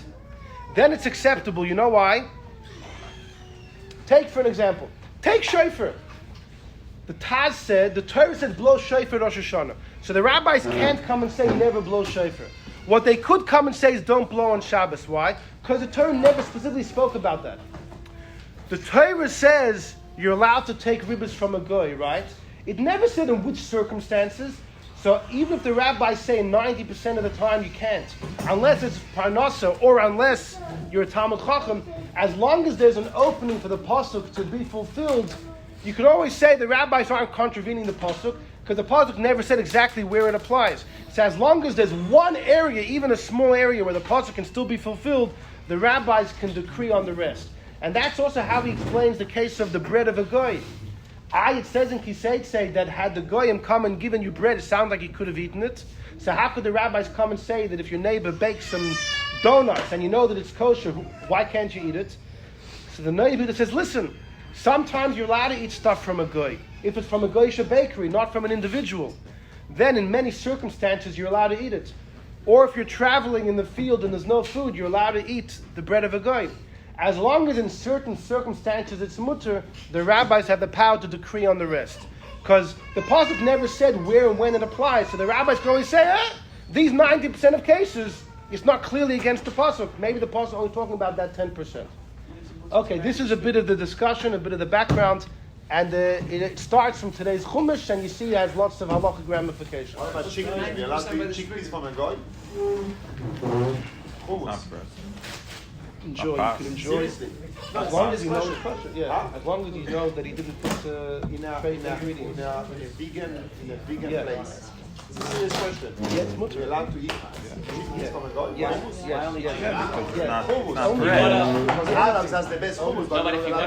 Speaker 1: Then it's acceptable. You know why? Take, for an example, take shofar. The Taz said, the Torah said, blow shofar Rosh Hashanah. So the rabbis can't come and say, never blow shofar. What they could come and say is, don't blow on Shabbos. Why? Because the Torah never specifically spoke about that. The Torah says you're allowed to take ribbis from a goy, right? It never said in which circumstances. So even if the rabbis say 90% of the time you can't, unless it's parnasa or unless you're a Talmud Chacham, as long as there's an opening for the pasuk to be fulfilled, you could always say the rabbis aren't contravening the pasuk because the pasuk never said exactly where it applies. So as long as there's one area, even a small area where the pasuk can still be fulfilled, the rabbis can decree on the rest. And that's also how he explains the case of the bread of a goy. It says in Kisei that had the goyim come and given you bread, it sounds like he could have eaten it. So how could the rabbis come and say that if your neighbor bakes some donuts and you know that it's kosher, why can't you eat it? So the Yehuda says, listen, sometimes you're allowed to eat stuff from a goy. If it's from a goyish bakery, not from an individual, then in many circumstances you're allowed to eat it. Or if you're traveling in the field and there's no food, you're allowed to eat the bread of a goy. As long as in certain circumstances it's mutter, the rabbis have the power to decree on the rest. Because the pasuk never said where and when it applies. So the rabbis can always say, these 90% of cases, it's not clearly against the pasuk. Maybe the pasuk only talking about that 10%. Okay, this is a bit of the discussion, a bit of the background. And it starts from today's Chumash, and you see it has lots of halachic ramifications.
Speaker 2: What about chickpeas? You're allowed to eat chickpeas from a goy? Hummus.
Speaker 1: You can enjoy.
Speaker 2: Seriously?
Speaker 1: As long as you know the kosher, as long as you know that he didn't put fake ingredients.
Speaker 2: In a vegan place. This is a serious question.
Speaker 1: Yes, mutter.
Speaker 2: You're allowed to eat chickpeas from a goy?
Speaker 1: Yes.
Speaker 2: Hummus.
Speaker 3: Not
Speaker 2: Only
Speaker 3: bread.
Speaker 2: the Arabs has the best hummus, but
Speaker 3: But if you go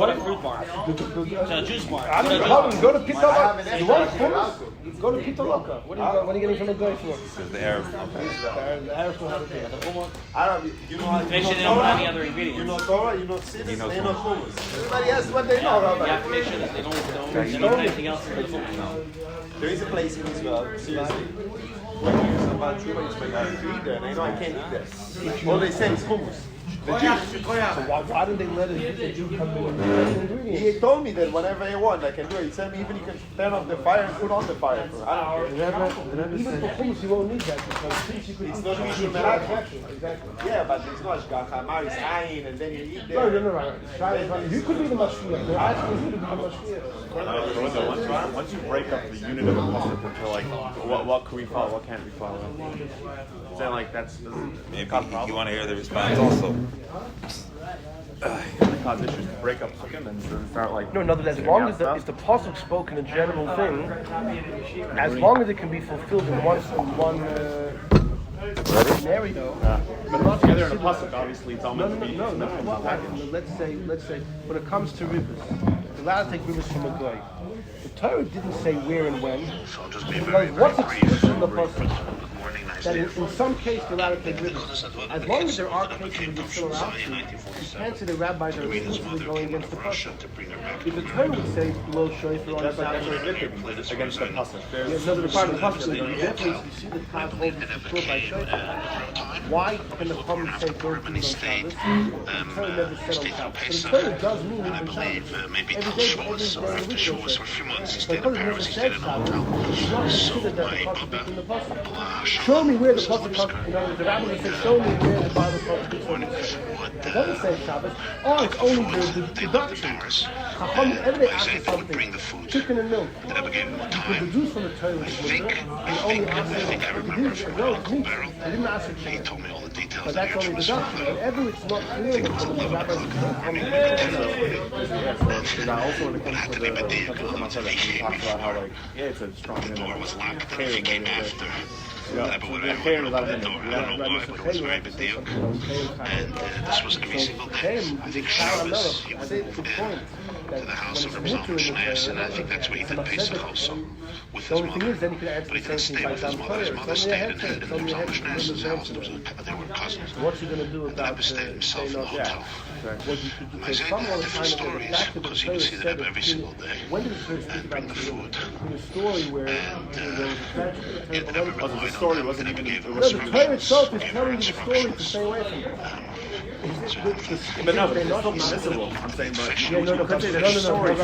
Speaker 3: to fruit bar, to a juice bar,
Speaker 1: I don't know. Go to Pitaloka. You want hummus? Go to Pitaloka. What are you getting from a guy for?
Speaker 4: Because the Arabs don't pay.
Speaker 1: The Arabs will have it.
Speaker 2: Arab, you know,
Speaker 3: make sure they don't put any other ingredients.
Speaker 2: you know Torah, you know Siddur, they know
Speaker 4: hummus.
Speaker 2: hummus. Everybody has what they know,
Speaker 3: You have
Speaker 2: Rabbi.
Speaker 3: to make sure that they don't put anything else in the food.
Speaker 2: There is a place in Israel, seriously. When you use about Truma, you expect me to eat there, and I know I can't eat there. All they say is hummus. The Jews.
Speaker 1: So why didn't they let a Jew come in with ingredients?
Speaker 2: He told me that whenever I want, I can do it. He said me even you can turn off the fire and put on the fire. I don't care.
Speaker 1: Even for hummus, you won't need that because since you could
Speaker 2: It's
Speaker 1: eat
Speaker 2: not
Speaker 1: hummus,
Speaker 2: Mishum Melach.
Speaker 1: exactly.
Speaker 2: Yeah, but there's no Ashgacha, Maris Ayin, and then you eat
Speaker 1: No,
Speaker 2: there.
Speaker 1: you could be the mashgiach. They're asking you to be the mashgiach.
Speaker 5: Once you break up the unit of a pasuk into like what can we follow, what can't we follow? Saying like that's
Speaker 4: Maybe you want to hear the response also.
Speaker 5: cause issues to break up psukim and start like
Speaker 1: No, as long as if the pasuk spoke in a general thing, as long as it can be fulfilled in one scenario,
Speaker 5: but not together in a pasuk. Obviously, it's all
Speaker 1: No.
Speaker 5: meant to be.
Speaker 1: Let's say when it comes to ribbis, you're allowed to take ribbis from a guy. The Torah didn't say where and when.
Speaker 6: So I'll just be very, very
Speaker 1: What's
Speaker 6: brief.
Speaker 1: explicit in the
Speaker 6: Good
Speaker 1: pasuk?
Speaker 6: morning, nice
Speaker 1: That
Speaker 6: day.
Speaker 1: in some case you're allowed to take ribbis. As long as there are cases where you're still allowed to, you can't say the rabbis are exclusively going against the pasuk.
Speaker 6: To bring her back
Speaker 1: If the Torah would say blow shofar on
Speaker 5: That's
Speaker 1: the
Speaker 5: actually
Speaker 1: pasuk,
Speaker 5: written against the pasuk.
Speaker 1: there's another part of the pasuk. You definitely see the Taz holds it secure by shofar. Why can the Chum say don't do it on Shabbos? The Torah never said on Shabbos. But the Torah does mean
Speaker 6: and I
Speaker 1: on
Speaker 6: believe
Speaker 1: Shabbos.
Speaker 6: maybe
Speaker 1: Every
Speaker 6: till
Speaker 1: day,
Speaker 6: Shavuos or after Shavuos for a few months he stayed
Speaker 1: Because
Speaker 6: in
Speaker 1: it never
Speaker 6: Paris, he
Speaker 1: said
Speaker 6: stayed in a
Speaker 1: Shabbos,
Speaker 6: hotel.
Speaker 1: it's not
Speaker 6: So
Speaker 1: considered that the
Speaker 6: my
Speaker 1: pasuk is in the pasuk.
Speaker 6: Baba,
Speaker 1: Show me where the pasuk comes. You know, the rabbi said, show me where the Bible pasuk is.
Speaker 6: what
Speaker 1: It doesn't say Shabbos. Oh, it's only the
Speaker 6: they lived in
Speaker 1: deduction.
Speaker 6: Paris.
Speaker 1: Chacham, every day
Speaker 6: I
Speaker 1: asks
Speaker 6: said
Speaker 1: for
Speaker 6: they would
Speaker 1: something.
Speaker 6: bring the food.
Speaker 1: Chicken and milk.
Speaker 6: The Rebbe gave him more
Speaker 1: You
Speaker 6: time.
Speaker 1: deduce from the Torah
Speaker 6: I
Speaker 1: which was
Speaker 6: think I remember from my uncle Beryl.
Speaker 1: He didn't ask for
Speaker 6: He
Speaker 1: chicken.
Speaker 6: told me all the details
Speaker 1: But
Speaker 6: that
Speaker 1: that's
Speaker 6: he
Speaker 1: only
Speaker 6: was
Speaker 1: deduction. Whenever it's not clear,
Speaker 6: it was 11 o'clock. I mean, 10
Speaker 5: Because I also when it comes
Speaker 6: had
Speaker 5: to
Speaker 6: to
Speaker 5: the
Speaker 6: be Medea, because
Speaker 5: he talks about how like it's a strong
Speaker 6: the door was locked. The
Speaker 5: Karen
Speaker 6: Rebbe came
Speaker 5: made it.
Speaker 6: after. The
Speaker 5: Yeah,
Speaker 6: Rebbe would
Speaker 5: Karen
Speaker 6: open
Speaker 5: without
Speaker 6: the
Speaker 5: him.
Speaker 6: door. I don't know why, but it was very big deal. And this was every single day. I think Shabbos, he would move in to the house of Reb Zalman Shneis, and I think that's where he did Pesach also, with his mother. But he didn't stay with his mother. His mother stayed in Reb Zalman Shneis' house. They were cousins.
Speaker 1: What's he going to do
Speaker 6: And the
Speaker 1: about
Speaker 6: Rebbe stayed himself in the hotel.
Speaker 1: what you could
Speaker 6: And I
Speaker 1: take
Speaker 6: said
Speaker 1: from
Speaker 6: they
Speaker 1: all
Speaker 6: had
Speaker 1: the
Speaker 6: different
Speaker 1: time of the
Speaker 6: stories,
Speaker 1: fact that
Speaker 6: because
Speaker 1: the
Speaker 6: he would
Speaker 1: Torah
Speaker 6: see the
Speaker 1: said
Speaker 6: Rebbe every single day
Speaker 1: when did the Torah speak
Speaker 6: and
Speaker 1: about
Speaker 6: bring the food.
Speaker 1: in a story where there was a tragedy?
Speaker 6: Yeah, the Rebbe,
Speaker 5: the
Speaker 6: the
Speaker 5: story wasn't
Speaker 6: Rebbe
Speaker 5: even-
Speaker 6: gave him
Speaker 1: No, the Torah
Speaker 6: instructions.
Speaker 1: itself is
Speaker 6: Gave her
Speaker 1: telling you the story to
Speaker 6: instructions.
Speaker 1: stay away from it.
Speaker 5: But no, but it's still permissible. I'm saying, but
Speaker 1: Yeah, no,
Speaker 5: could say
Speaker 1: no,
Speaker 5: that story.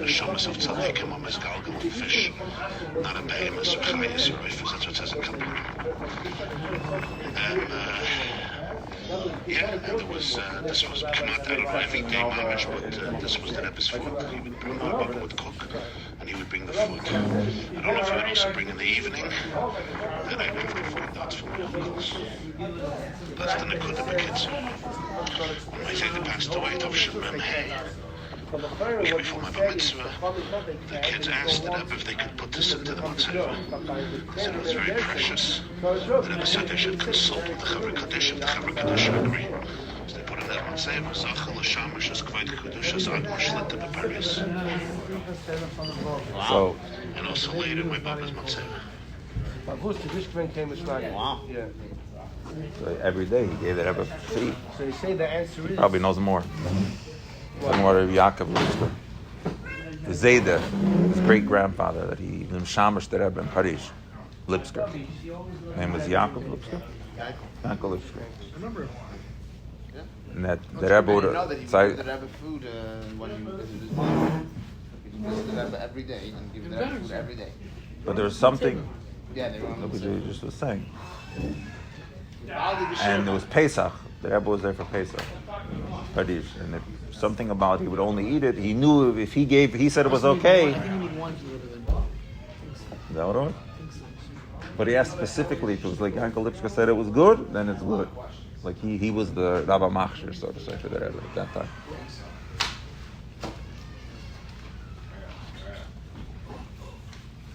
Speaker 6: Shabbos of Tzadikim on Mizgalgal, fish, not a behemoth or chayas or rifles, that's what it says in Kabbalah. And, yeah, and there was, this was come out, I don't know every day, mamish, but this was the Rebbe's food. He would bring, the Rebbe would cook, and he would bring the food. I don't know if he would also bring in the evening, and I'd have to find out from my uncles. That's the Nakud of the kids. When my Zayda passed away, Tavshim Mem Hey, week before my bar mitzvah, the kids asked the Rebbe if they could put this into the mitzvah. They said it was very precious. The Rebbe said they should consult with the Chavre Kaddish if the Chavre Kaddish agree. So they put it in the mitzvah, Zachal Hashamash as Kvayt Kedushas Agmar Shlita Beparis.
Speaker 4: So,
Speaker 6: And also later my Baba's mitzvah.
Speaker 1: Wow. Yeah.
Speaker 7: So every day he gave the Rebbe free.
Speaker 1: So you say the answer is
Speaker 7: Probably knows more. Talking about Rabbi Yaakov Lipsker. The Zayda, his great grandfather, that he Shamash the Rebbe in Paris, Lipsker. His name was Yaakov Lipsker. Yaakov Lipsker.
Speaker 4: Remember?
Speaker 7: And that the Rebbe would
Speaker 4: know that he would give the Rebbe food when he visited his mom. He would visit the Rebbe every day and give the Rebbe food every day.
Speaker 7: But there was something,
Speaker 4: Yeah, they were on
Speaker 7: look
Speaker 4: the
Speaker 7: what you just was saying.
Speaker 4: same.
Speaker 7: And it was Pesach. The Rebbe was there for Pesach. Paris. And it, something about he would only eat it. He knew if he gave, he said it was okay.
Speaker 8: I think you need one to live in.
Speaker 7: Is that what it was? But he asked specifically if it was like Yankel Lipsker said it was good, then it's good. Like he was the Rabbi Machshir, so to say, for the Rebbe at that time.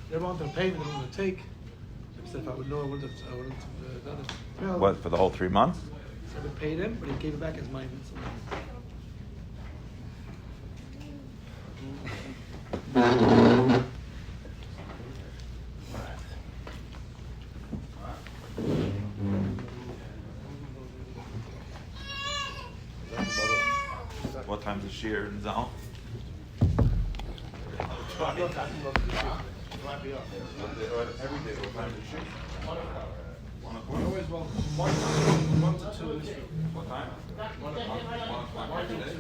Speaker 8: They wanted to pay me, they wanted to take. I said if I would know, I wouldn't have done it. Well,
Speaker 7: What, for the whole 3 months?
Speaker 8: So they paid him, but he gave it back as mine.
Speaker 7: What time's the shear in Zal? Every day, what time is the shear? 1 o'clock.
Speaker 8: Always well, 1 to 2 this week.
Speaker 7: What time? 1 o'clock. 1 o'clock every day.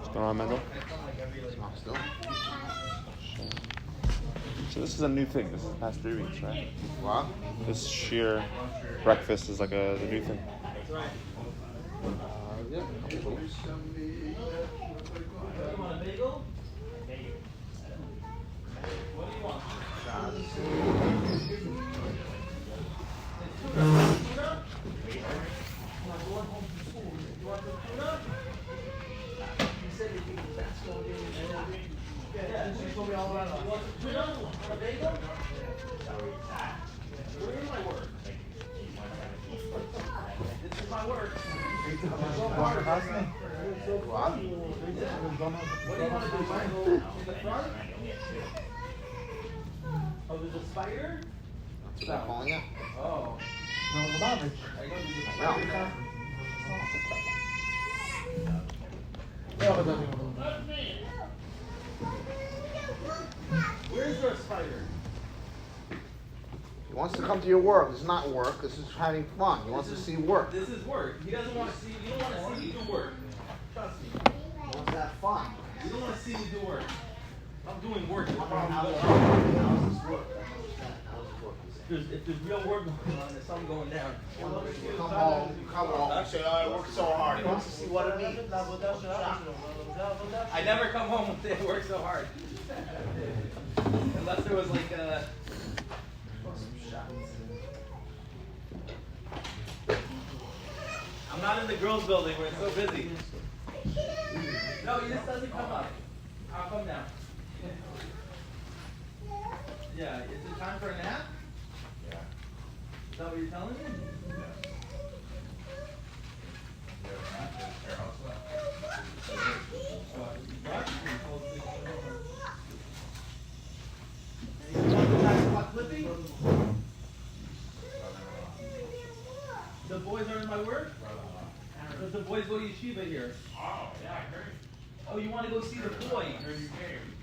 Speaker 5: Still on Mendel?
Speaker 4: Still?
Speaker 5: So this is a new thing. This is the past 3 weeks, right?
Speaker 4: What?
Speaker 5: This sheer breakfast is like the new thing.
Speaker 8: Oh, there's a spider?
Speaker 4: That's what they're calling it?
Speaker 8: Oh. No, Lubavitch. Where's the spider?
Speaker 4: He wants to come to your work. This is not work. This is having fun. He wants to see work.
Speaker 3: This is work. He doesn't want to see. You don't want to see me do work. Trust me.
Speaker 4: He wants to have fun.
Speaker 3: You don't want to see me do work. I'm doing work.
Speaker 4: How's this work?
Speaker 3: If there's real work going on, there's something going down.
Speaker 4: You come home, you say, oh, I worked so hard. He wants to see what it means.
Speaker 3: I never come home when they work so hard. Unless there was like a... I'm not in the girls' building where it's so busy. No, he just doesn't come up. I'll come down. Yeah, is it time for a nap? Yeah. Is that what you're telling me? The boys are in my work? Does the boys go to yeshiva here? Oh, yeah, I heard. Oh, you want to go see the boys? I heard you came.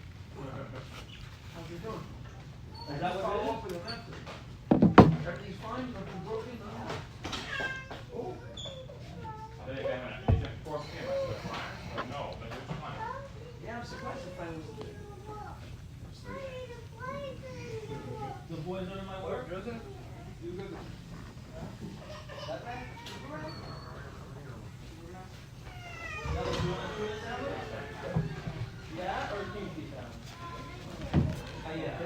Speaker 3: How's it going? Is that what it is? Everything's fine? Nothing broken? Oh. Yeah, I'm surprised if I was... The boys are in my work? You good? That right? Now, do you want to do this now? Yeah, or kinky down? Yeah.